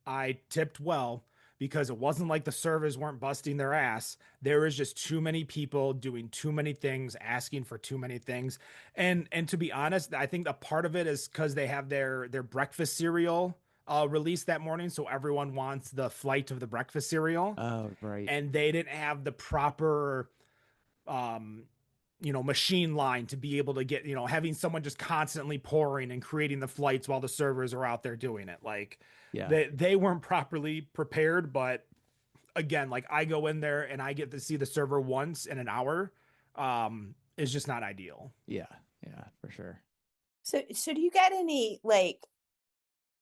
I tipped well because it wasn't like the servers weren't busting their ass. There was just too many people doing too many things, asking for too many things. And to be honest, I think a part of it is because they have their breakfast cereal released that morning. So everyone wants the flight of the breakfast cereal, Oh right, and they didn't have the proper um machine line to be able to get, having someone just constantly pouring and creating the flights while the servers are out there doing it. Like yeah, they weren't properly prepared. But again, like I go in there and I get to see the server once in an hour. Is just not ideal. yeah, yeah, for sure. so do you got any like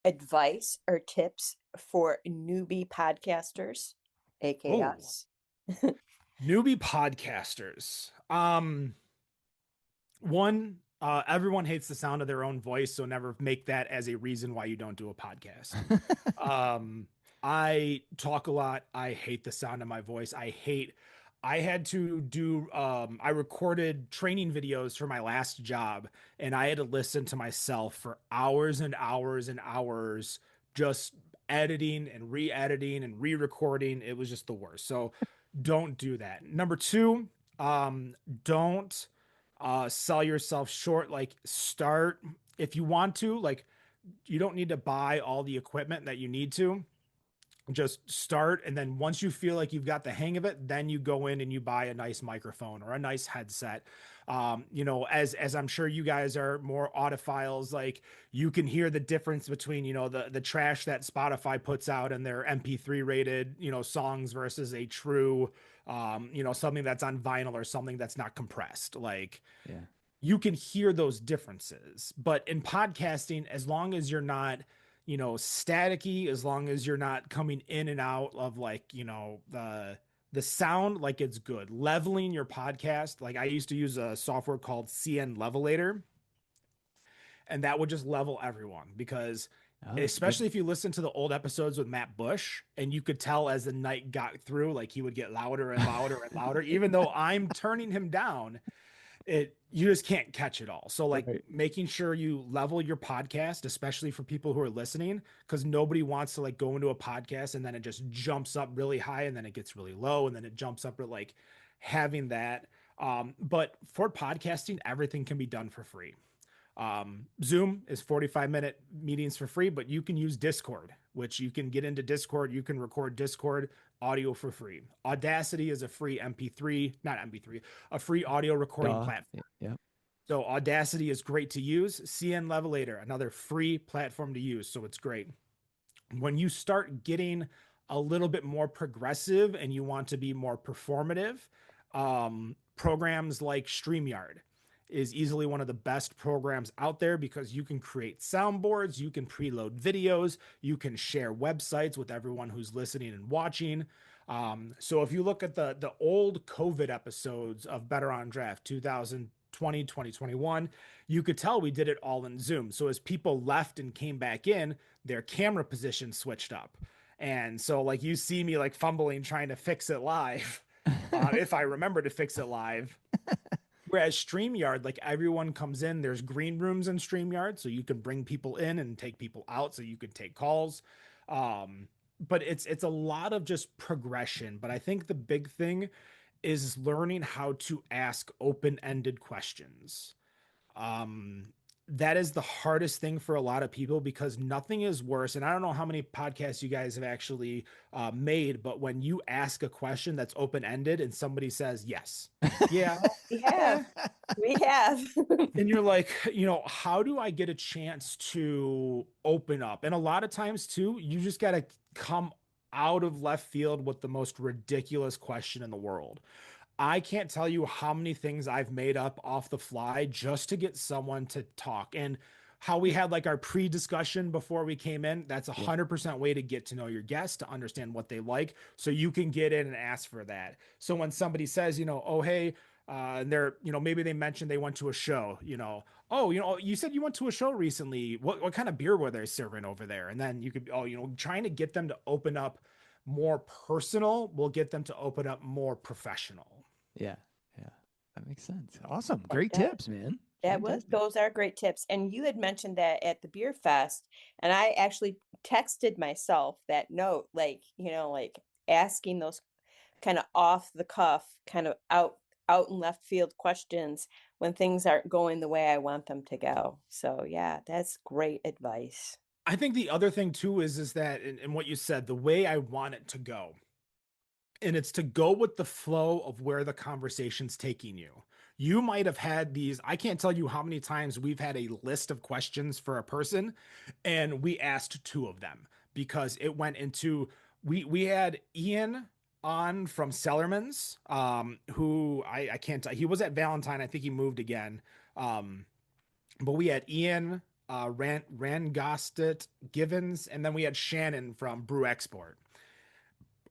advice or tips for newbie podcasters, aka Oh, us? newbie podcasters. One, everyone hates the sound of their own voice, so never make that as a reason why you don't do a podcast. um, I talk a lot. I hate the sound of my voice. I had to do, I recorded training videos for my last job, and I had to listen to myself for hours and hours and hours, just editing and re-editing and re-recording. It was just the worst. So don't do that. Number two, don't sell yourself short. Like start if you want to, like you don't need to buy all the equipment that you need to. Just start, and then once you feel like you've got the hang of it, then you go in and you buy a nice microphone or a nice headset. As I'm sure you guys are more audiophiles, like you can hear the difference between the trash that Spotify puts out and their MP3 rated songs versus a true something that's on vinyl or something that's not compressed. Like Yeah, you can hear those differences. But in podcasting, as long as you're not, staticky, as long as you're not coming in and out of like, the sound, like it's good. Leveling your podcast. Like I used to use a software called CN Levelator, and that would just level everyone because oh, that's good. especially if you listen to the old episodes with Matt Bush, and you could tell as the night got through, like he would get louder and louder and louder, even though I'm turning him down. You just can't catch it all. So like Right. making sure you level your podcast, especially for people who are listening, because nobody wants to like go into a podcast and then it just jumps up really high and then it gets really low and then it jumps up. But like having that. But for podcasting, everything can be done for free. Zoom is 45-minute meetings for free, but you can use Discord, which you can get into Discord. You can record Discord audio for free. Audacity is a free MP3, not MP3, a free audio recording Duh. platform. Yeah. So Audacity is great to use. CN Levelator, another free platform to use. So it's great. When you start getting a little bit more progressive and you want to be more performative, programs like StreamYard is easily one of the best programs out there because you can create soundboards, you can preload videos, you can share websites with everyone who's listening and watching. So if you look at the old COVID episodes of Better on Draft 2020, 2021, you could tell we did it all in Zoom. So as people left and came back in, their camera position switched up. And so like you see me like fumbling trying to fix it live, if I remember to fix it live. Whereas StreamYard, like everyone comes in, there's green rooms in StreamYard, so you can bring people in and take people out, so you can take calls. But it's a lot of just progression. But I think the big thing is learning how to ask open-ended questions. That is the hardest thing for a lot of people because nothing is worse. And I don't know how many podcasts you guys have actually made, but when you ask a question that's open-ended and somebody says, yes, yeah, we have, we have. and you're like, how do I get a chance to open up? And a lot of times too, you just got to come out of left field with the most ridiculous question in the world. I can't tell you how many things I've made up off the fly just to get someone to talk. And how we had like our pre-discussion before we came in, that's 100% way to get to know your guest, to understand what they like, so you can get in and ask for that. So when somebody says, oh, hey, and they're, maybe they mentioned they went to a show, oh, you said you went to a show recently. What kind of beer were they serving over there? And then you could, trying to get them to open up more personal will get them to open up more professional. Yeah. That makes sense. Awesome. Great tips, man. Those are great tips. And you had mentioned that at the beer fest, and I actually texted myself that note, like, like asking those kind of off the cuff, kind of out in left field questions when things aren't going the way I want them to go. So yeah, that's great advice. I think the other thing too is that, and what you said, the way I want it to go. And it's to go with the flow of where the conversation's taking you. You might have had these, I can't tell you how many times we've had a list of questions for a person and we asked two of them because it went into, we had Ian on from Sellerman's, who I can't tell, he was at Valentine. I think he moved again. But we had Ian, Rangostet Givens, and then we had Shannon from Brew Export.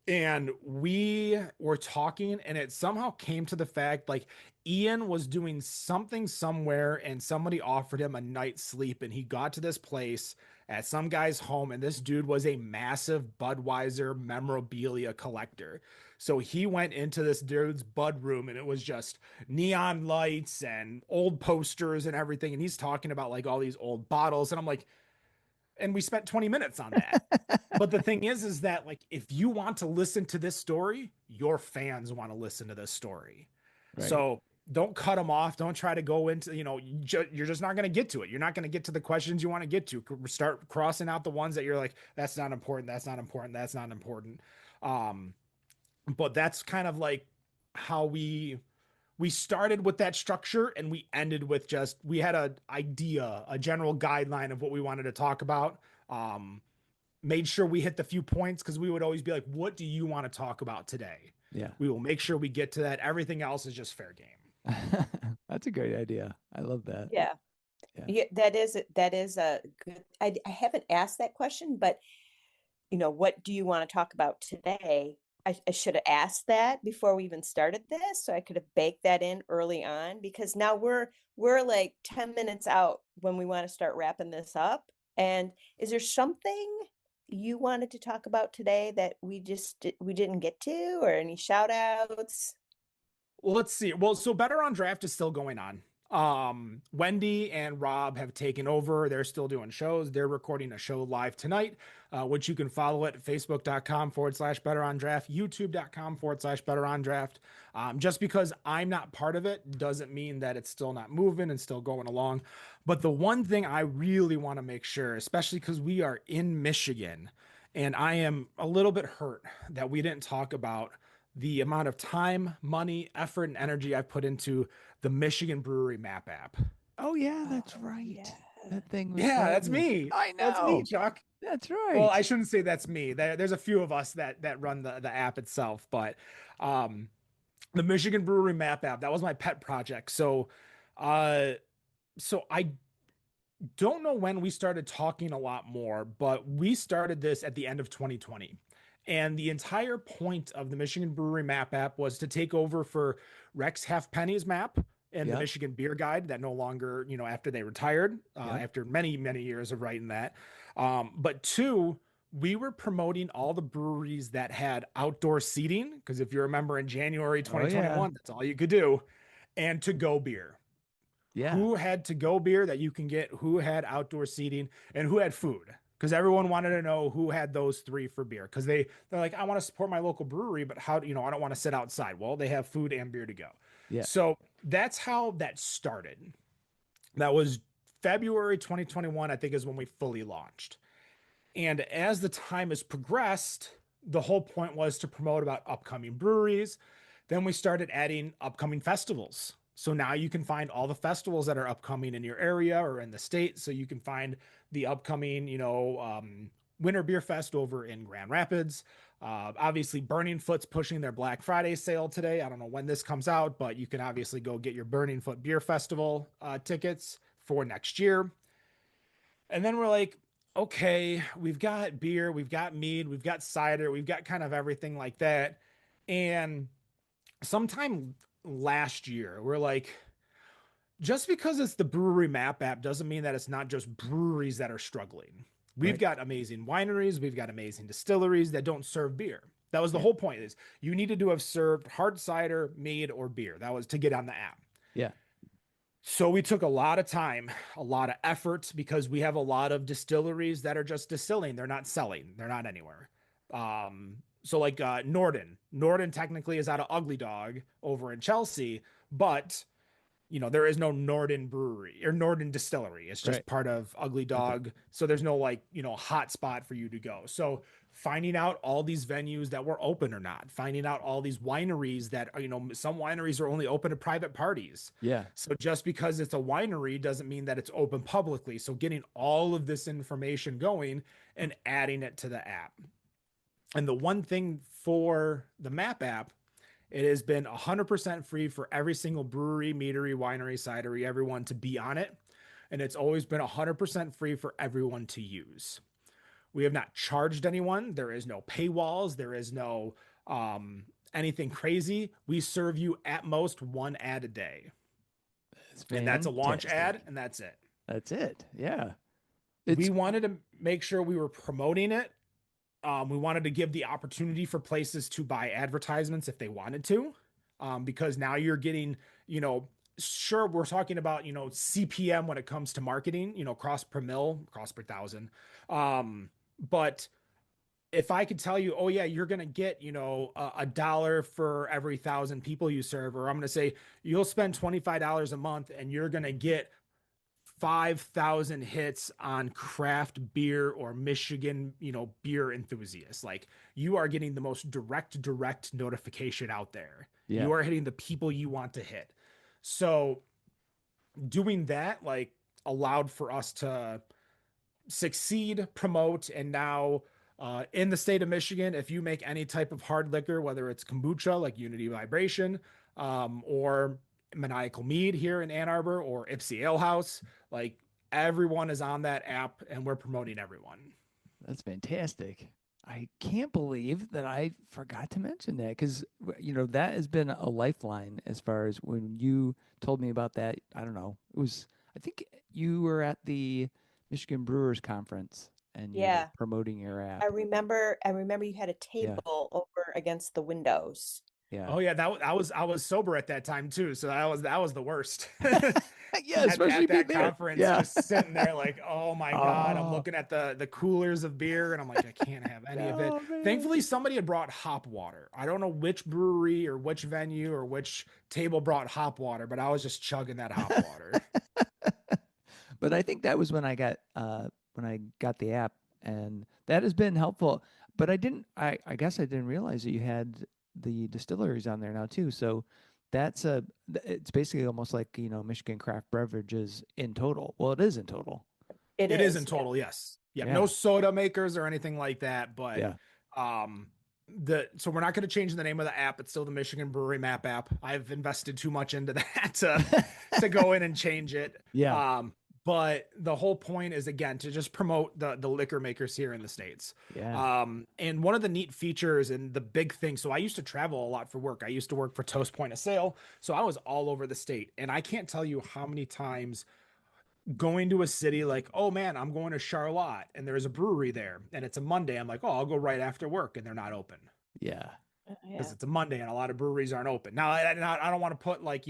And we were talking and it somehow came to the fact like Ian was doing something somewhere and somebody offered him a night's sleep, and he got to this place at some guy's home, and this dude was a massive Budweiser memorabilia collector. So he went into this dude's Bud room and it was just neon lights and old posters and everything. And he's talking about like all these old bottles. And I'm like, and we spent 20 minutes on that. But the thing is that like, if you want to listen to this story, your fans want to listen to this story. Right. So don't cut them off. Don't try to go into, you're just not going to get to it. You're not going to get to the questions you want to get to. Start crossing out the ones that you're like, that's not important. That's not important. That's not important. But that's kind of like how we started with that structure and we ended with just, we had an idea, a general guideline of what we wanted to talk about. Made sure we hit the few points because we would always be like, what do you want to talk about today? Yeah. We will make sure we get to that. Everything else is just fair game. That's a great idea. I love that. Yeah. That is a good, I haven't asked that question, but what do you want to talk about today? I should have asked that before we even started this, so I could have baked that in early on, because now we're like 10 minutes out when we want to start wrapping this up. And is there something you wanted to talk about today that we didn't get to, or any shout outs? Well, let's see. Well, so Better on Draft is still going on. Wendy and Rob have taken over. They're still doing shows. They're recording a show live tonight, which you can follow at facebook.com/betterondraft, youtube.com/betterondraft. Just because I'm not part of it doesn't mean that it's still not moving and still going along. But the one thing I really want to make sure, especially because we are in Michigan, and I am a little bit hurt that we didn't talk about the amount of time, money, effort, and energy I've put into the Michigan Brewery Map app. Oh yeah, that's right. Yeah. That thing was Yeah, driving that's me. I know. That's me, Chuck. That's right. Well, I shouldn't say that's me. There's a few of us that run the app itself, but the Michigan Brewery Map app, that was my pet project. Uh, so I don't know when we started talking a lot more, but we started this at the end of 2020. And the entire point of the Michigan Brewery Map app was to take over for Rex Halfpenny's map and the Michigan Beer Guide that no longer, after they retired, after many, many years of writing that. But two, we were promoting all the breweries that had outdoor seating, because if you remember in January 2021, that's all you could do, and to-go beer. Yeah. Who had to-go beer that you can get, who had outdoor seating, and who had food. Because everyone wanted to know who had those three for beer. Because they're like, I want to support my local brewery, but how, I don't want to sit outside. Well, they have food and beer to go. Yeah. So that's how that started. That was February 2021, I think, is when we fully launched. And as the time has progressed, the whole point was to promote about upcoming breweries. Then we started adding upcoming festivals. So now you can find all the festivals that are upcoming in your area or in the state. So you can find the upcoming, Winter Beer Fest over in Grand Rapids. Obviously, Burning Foot's pushing their Black Friday sale today. I don't know when this comes out, but you can obviously go get your Burning Foot Beer Festival tickets for next year. And then we're like, okay, we've got beer, we've got mead, we've got cider, we've got kind of everything like that. And sometime last year, we're like, just because it's the Brewery Map app doesn't mean that it's not just breweries that are struggling. We've got amazing wineries, we've got amazing distilleries that don't serve beer. That was the whole point, is you needed to have served hard cider, mead, or beer. That was to get on the app. Yeah. So we took a lot of time, a lot of effort, because we have a lot of distilleries that are just distilling. They're not selling. They're not anywhere. So like Norden technically is out of Ugly Dog over in Chelsea, but there is no Norden brewery or Norden distillery. It's just part of Ugly Dog. So there's no hot spot for you to go. So finding out all these venues that were open or not, finding out all these wineries that, some wineries are only open to private parties. Yeah. So just because it's a winery doesn't mean that it's open publicly. So getting all of this information going and adding it to the app. And the one thing for the Map app, it has been 100% free for every single brewery, meadery, winery, cidery, everyone to be on it. And it's always been 100% free for everyone to use. We have not charged anyone. There is no paywalls. There is no anything crazy. We serve you at most one ad a day. And that's a launch ad, and that's it. That's it. Yeah. We wanted to make sure we were promoting it. We wanted to give the opportunity for places to buy advertisements if they wanted to, because now you're getting, sure, we're talking about, CPM when it comes to marketing, cost per mil, cost per thousand. But if I could tell you, oh yeah, you're going to get, $1 for every 1,000 people you serve, or I'm going to say you'll spend $25 a month and you're going to get 5,000 hits on craft beer or Michigan, beer enthusiasts. Like, you are getting the most direct notification out there. Yeah. You are hitting the people you want to hit. So doing that, allowed for us to succeed, promote, and now in the state of Michigan, if you make any type of hard liquor, whether it's kombucha, like Unity Vibration, or Maniacal Mead here in Ann Arbor, or Ipsy Ale House, everyone is on that app and we're promoting everyone. That's fantastic. I can't believe that I forgot to mention that, because that has been a lifeline as far as when you told me about that. I don't know, I think you were at the Michigan Brewers Conference and you were promoting your app. I remember you had a table over against the windows. Yeah. Oh yeah, I was sober at that time too, so that was the worst. Yeah, especially at that conference, just sitting there like, oh my God, I'm looking at the coolers of beer and I'm like, I can't have any of it. Man. Thankfully, somebody had brought hop water. I don't know which brewery or which venue or which table brought hop water, but I was just chugging that hop water. But I think that was when I got the app, and that has been helpful. But I guess I didn't realize that you had the distilleries on there now too. So it's basically almost like, Michigan craft beverages in total. Well, it is in total. It is in total, yes. Yeah, no soda makers or anything like that, but so we're not going to change the name of the app. It's still the Michigan Brewery Map app. I've invested too much into that to go in and change it. Yeah. But the whole point is, again, to just promote the liquor makers here in the States. Yeah. And one of the neat features and the big thing, so I used to travel a lot for work. I used to work for Toast Point of Sale. So I was all over the state. And I can't tell you how many times going to a city like, oh man, I'm going to Charlotte and there's a brewery there and it's a Monday. I'm like, oh, I'll go right after work, and they're not open. Yeah. Because it's a Monday and a lot of breweries aren't open. Now, I don't want to put like,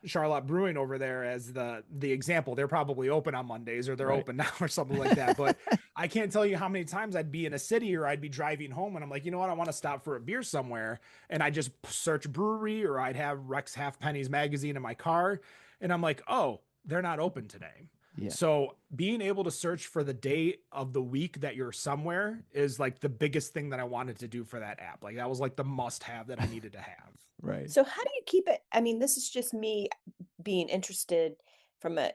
Charlotte Brewing over there as the example. They're probably open on Mondays, or they're open now or something like that. But I can't tell you how many times I'd be in a city or I'd be driving home and I'm like, you know what? I want to stop for a beer somewhere. And I just search brewery, or I'd have Rex Half Pennies magazine in my car. And I'm like, oh, they're not open today. Yeah. So being able to search for the day of the week that you're somewhere is like the biggest thing that I wanted to do for that app. Like that was like the must have that I needed to have. Right. So how do you keep it? I mean, this is just me being interested from I'm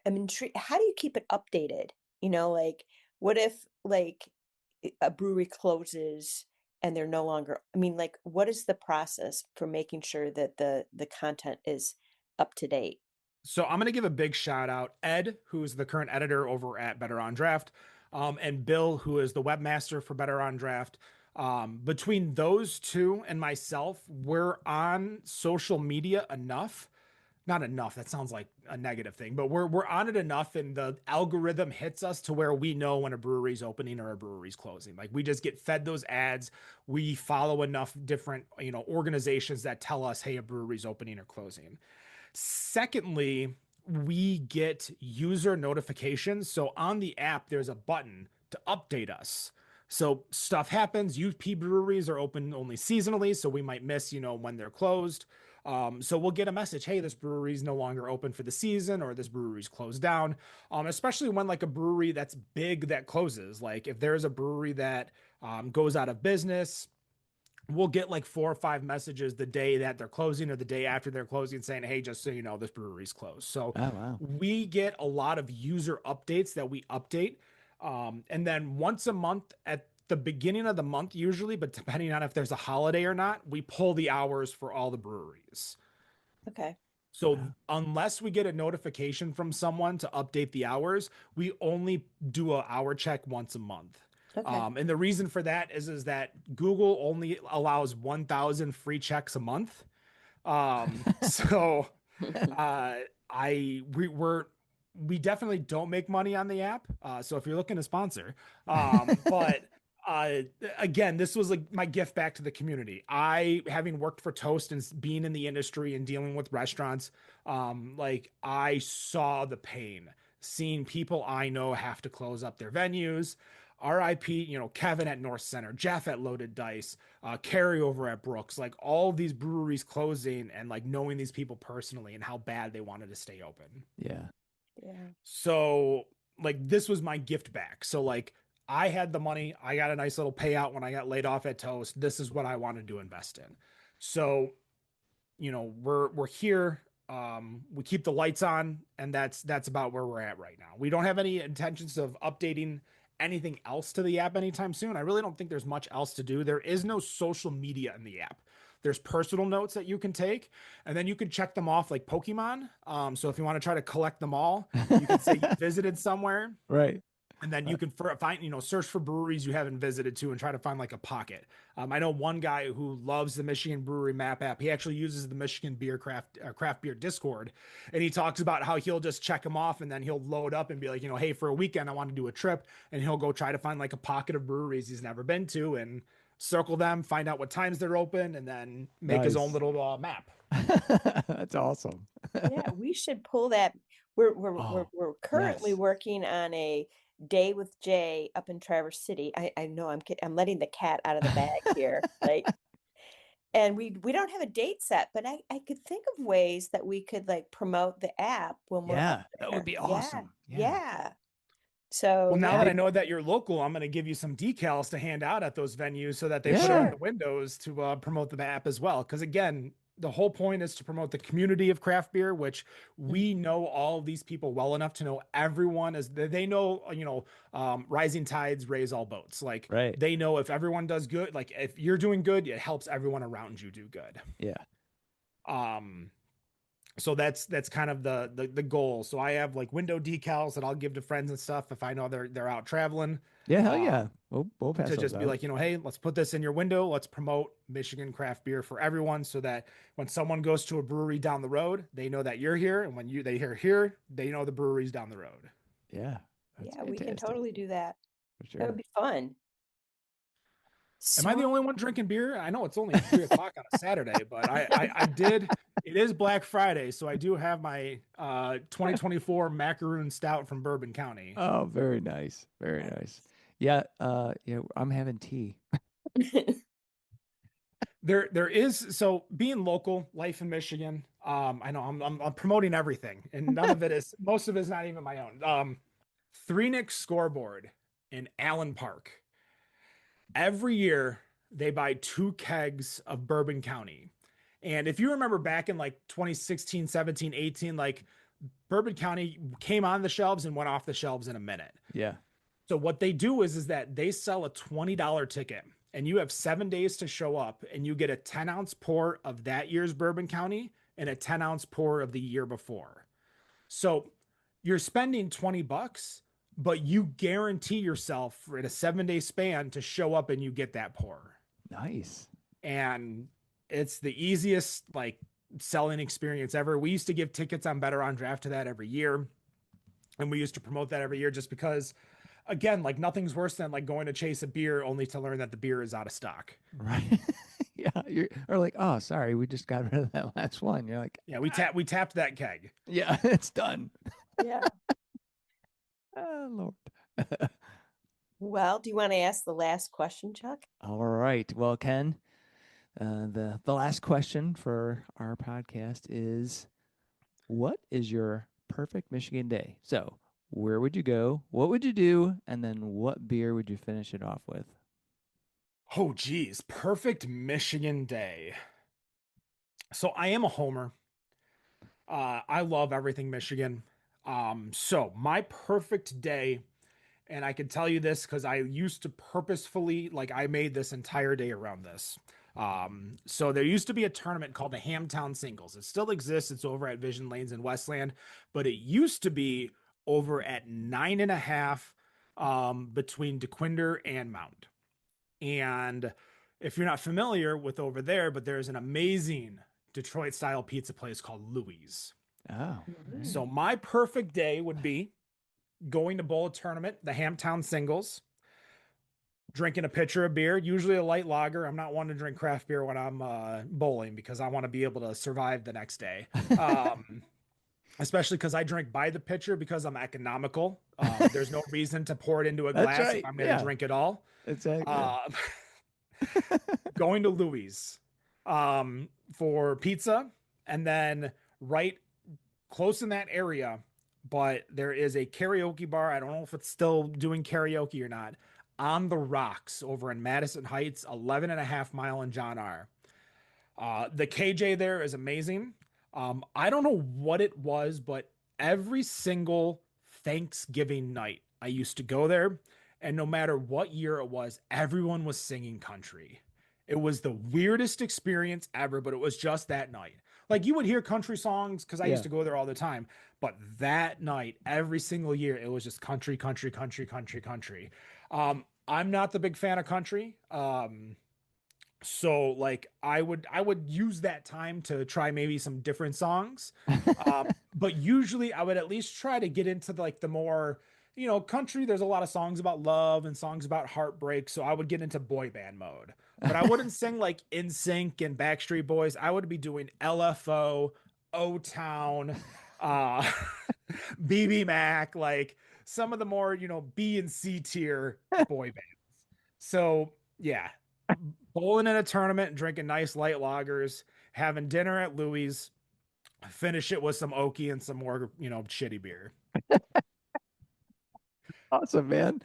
intrigued. How do you keep it updated? Like what if like a brewery closes and they're no longer, like what is the process for making sure that the content is up to date? So I'm going to give a big shout out, Ed, who's the current editor over at Better on Draft, and Bill, who is the webmaster for Better on Draft. Between those two and myself, we're on social media enough. Not enough. That sounds like a negative thing, but we're on it enough, and the algorithm hits us to where we know when a brewery's opening or a brewery's closing. Like we just get fed those ads. We follow enough different, organizations that tell us, hey, a brewery's opening or closing. Secondly, we get user notifications. So on the app, there's a button to update us. So stuff happens. UP breweries are open only seasonally, so we might miss, when they're closed. So we'll get a message, hey, this brewery is no longer open for the season, or this brewery's closed down. Especially when like a brewery that's big that closes. Like if there's a brewery that goes out of business, we'll get like 4 or 5 messages the day that they're closing or the day after they're closing saying, hey, just so you know, this brewery's closed. So we get a lot of user updates that we update. And then once a month at the beginning of the month, usually, but depending on if there's a holiday or not, we pull the hours for all the breweries. Okay. So unless we get a notification from someone to update the hours, we only do an hour check once a month. Okay. And the reason for that is that Google only allows 1,000 free checks a month. So we definitely don't make money on the app. So if you're looking to sponsor, but again, this was like my gift back to the community. I, having worked for Toast and being in the industry and dealing with restaurants, like I saw the pain, seeing people I know have to close up their venues. RIP, Kevin at North Center, Jeff at Loaded Dice, Carrie over at Brooks, like all these breweries closing, and like knowing these people personally and how bad they wanted to stay open. Yeah. Yeah. So like this was my gift back. So like I had the money, I got a nice little payout when I got laid off at Toast. This is what I wanted to invest in. So, we're here. We keep the lights on, and that's about where we're at right now. We don't have any intentions of updating anything else to the app anytime soon. I really don't think there's much else to do. There is no social media in the app. There's personal notes that you can take, and then you can check them off like Pokemon. So if you want to try to collect them all, you can say you visited somewhere. Right. And then you can find, search for breweries you haven't visited to and try to find like a pocket. I know one guy who loves the Michigan Brewery Map app. He actually uses the Michigan craft beer Discord, and he talks about how he'll just check them off and then he'll load up and be like, hey, for a weekend, I want to do a trip, and he'll go try to find like a pocket of breweries he's never been to and circle them, find out what times they're open, and then make his own little map. That's awesome. Yeah, we should pull that. We're currently working on a Day with Jay up in Traverse City. I know I'm letting the cat out of the bag here, like, and we don't have a date set, but I could think of ways that we could like promote the app when we're up there. That would be awesome. Yeah. So, Well, now yeah. that I know that you're local, I'm going to give you some decals to hand out at those venues so that they put it in the windows to promote the app as well. Because again, the whole point is to promote the community of craft beer, which we know all of these people well enough to know everyone is. They know, rising tides raise all boats. Like they know if everyone does good, like if you're doing good, it helps everyone around you do good. Yeah. So that's kind of the goal. So I have like window decals that I'll give to friends and stuff if I know they're out traveling. Yeah, hell yeah. We'll pass To those just be out. like, hey, let's put this in your window. Let's promote Michigan craft beer for everyone so that when someone goes to a brewery down the road, they know that you're here. And when they hear here, they know the brewery's down the road. Yeah. Yeah, we can totally do that. For sure. That would be fun. Am I the only one drinking beer? I know it's only 3:00 on a Saturday, but I did. It is Black Friday, so I do have my 2024 macaroon stout from Bourbon County. Oh, very nice. Very nice. Yeah, I'm having tea. There is, so being local, life in Michigan. I know I'm promoting everything, and most of it is not even my own. Three Nick Scoreboard in Allen Park. Every year they buy 2 kegs of Bourbon County. And if you remember back in like 2016, 17, 18, like Bourbon County came on the shelves and went off the shelves in a minute. Yeah. So what they do is that they sell a $20 ticket and you have 7 days to show up and you get a 10-ounce pour of that year's Bourbon County and a 10-ounce pour of the year before. So you're spending $20, but you guarantee yourself for a 7-day span to show up and you get that pour. Nice. And it's the easiest like selling experience ever. We used to give tickets on Better on Draft to that every year. And we used to promote that every year just because, again, like nothing's worse than like going to chase a beer only to learn that the beer is out of stock. Right. Yeah. Or like, oh, sorry, we just got rid of that last one. You're like, yeah, we tapped that keg. Yeah, it's done. Yeah. Oh, Lord. Well, do you want to ask the last question, Chuck? All right. Well, Ken, the last question for our podcast is, what is your perfect Michigan day? So, where would you go? What would you do? And then what beer would you finish it off with? Oh, geez. Perfect Michigan day. So I am a homer. I love everything Michigan. So my perfect day, and I can tell you this because I used to purposefully, like I made this entire day around this. So there used to be a tournament called the Hamtown Singles. It still exists. It's over at Vision Lanes in Westland, but it used to be over at 9.5 between DeQuinder and Mount. And if you're not familiar with over there, but there's an amazing Detroit style pizza place called Louie's. Oh. So my perfect day would be going to bowl a tournament, the Hamtown Singles, drinking a pitcher of beer, usually a light lager. I'm not one to drink craft beer when I'm bowling because I want to be able to survive the next day. Especially because I drink by the pitcher because I'm economical. There's no reason to pour it into a glass if I'm going to drink it all. Exactly. Going to Louie's for pizza, and then right close in that area, but there is a karaoke bar. I don't know if it's still doing karaoke or not. On the Rocks over in Madison Heights, 11.5 mile in John R. The KJ there is amazing. I don't know what it was, but every single Thanksgiving night I used to go there, and no matter what year it was, everyone was singing country. It was the weirdest experience ever, but it was just that night. Like you would hear country songs because I used to go there all the time, but that night, every single year, it was just country, country, country, country, country. I'm not the big fan of country. So like I would use that time to try maybe some different songs. But usually I would at least try to get into like the more, country. There's a lot of songs about love and songs about heartbreak. So I would get into boy band mode, but I wouldn't sing like NSYNC and Backstreet Boys. I would be doing LFO, O-Town, BB Mac, like some of the more, B and C tier boy bands. So yeah, bowling in a tournament, drinking nice light lagers, having dinner at Louie's, finish it with some Okie and some more, shitty beer. Awesome, man.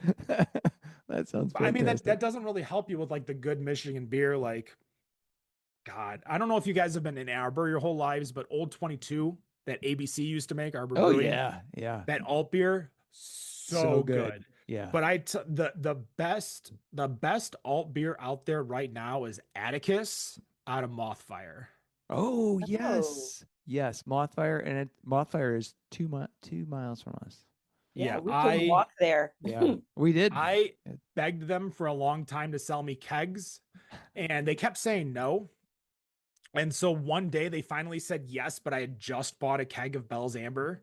That sounds fantastic. I mean, that doesn't really help you with like the good Michigan beer. Like, God, I don't know if you guys have been in Ann Arbor your whole lives, but Old 22 that ABC used to make, Arbor Brewing. Yeah. That alt beer, so good. Yeah. But the best alt beer out there right now is Atticus out of Mothfire. Oh, yes. Yes, Mothfire, and Mothfire is 2 miles from us. Yeah, we can walk there. Yeah, we did. I begged them for a long time to sell me kegs, and they kept saying no. And so one day they finally said yes, but I had just bought a keg of Bell's Amber.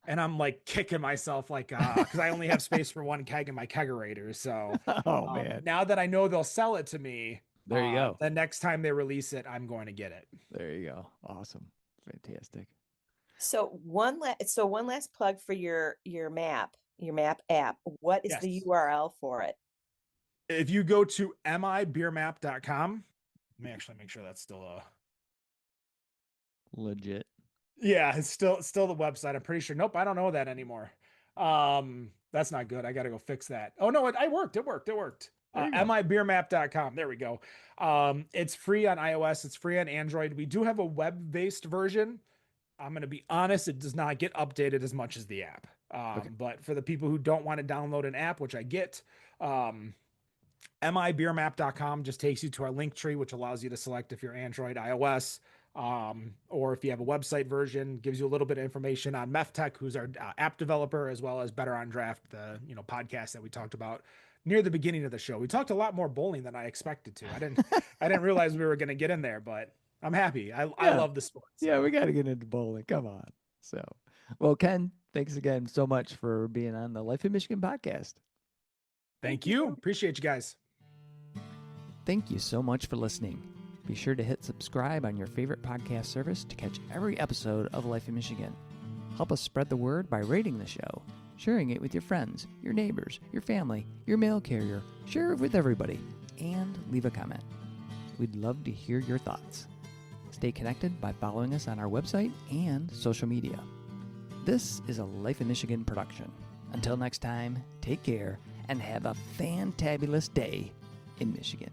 And I'm like kicking myself, like, because I only have space for one keg in my kegerator. So, man, now that I know they'll sell it to me, there you go. The next time they release it, I'm going to get it. There you go. Awesome, fantastic. So one last plug for your map app. What is the URL for it? If you go to mibeermap.com, let me actually make sure that's still legit. Yeah, it's still the website. I'm pretty sure. Nope, I don't know that anymore. That's not good. I got to go fix that. Oh no, it worked. It worked. mibeermap.com. There we go. It's free on iOS. It's free on Android. We do have a web-based version. I'm going to be honest, it does not get updated as much as the app. But for the people who don't want to download an app, which I get, mibeermap.com just takes you to our link tree, which allows you to select if you're Android, iOS, or if you have a website version, gives you a little bit of information on MephTech, who's our app developer, as well as Better on Draft, the podcast that we talked about near the beginning of the show. We talked a lot more bowling than I expected to. I didn't realize we were going to get in there, but I'm happy. I love the sport. So. Yeah, we got to get into bowling. Come on. So, well, Ken, thanks again so much for being on the Life in Michigan podcast. Thank you. Appreciate you guys. Thank you so much for listening. Be sure to hit subscribe on your favorite podcast service to catch every episode of Life in Michigan. Help us spread the word by rating the show, sharing it with your friends, your neighbors, your family, your mail carrier. Share it with everybody, and leave a comment. We'd love to hear your thoughts. Stay connected by following us on our website and social media. This is a Life in Michigan production. Until next time, take care and have a fantabulous day in Michigan.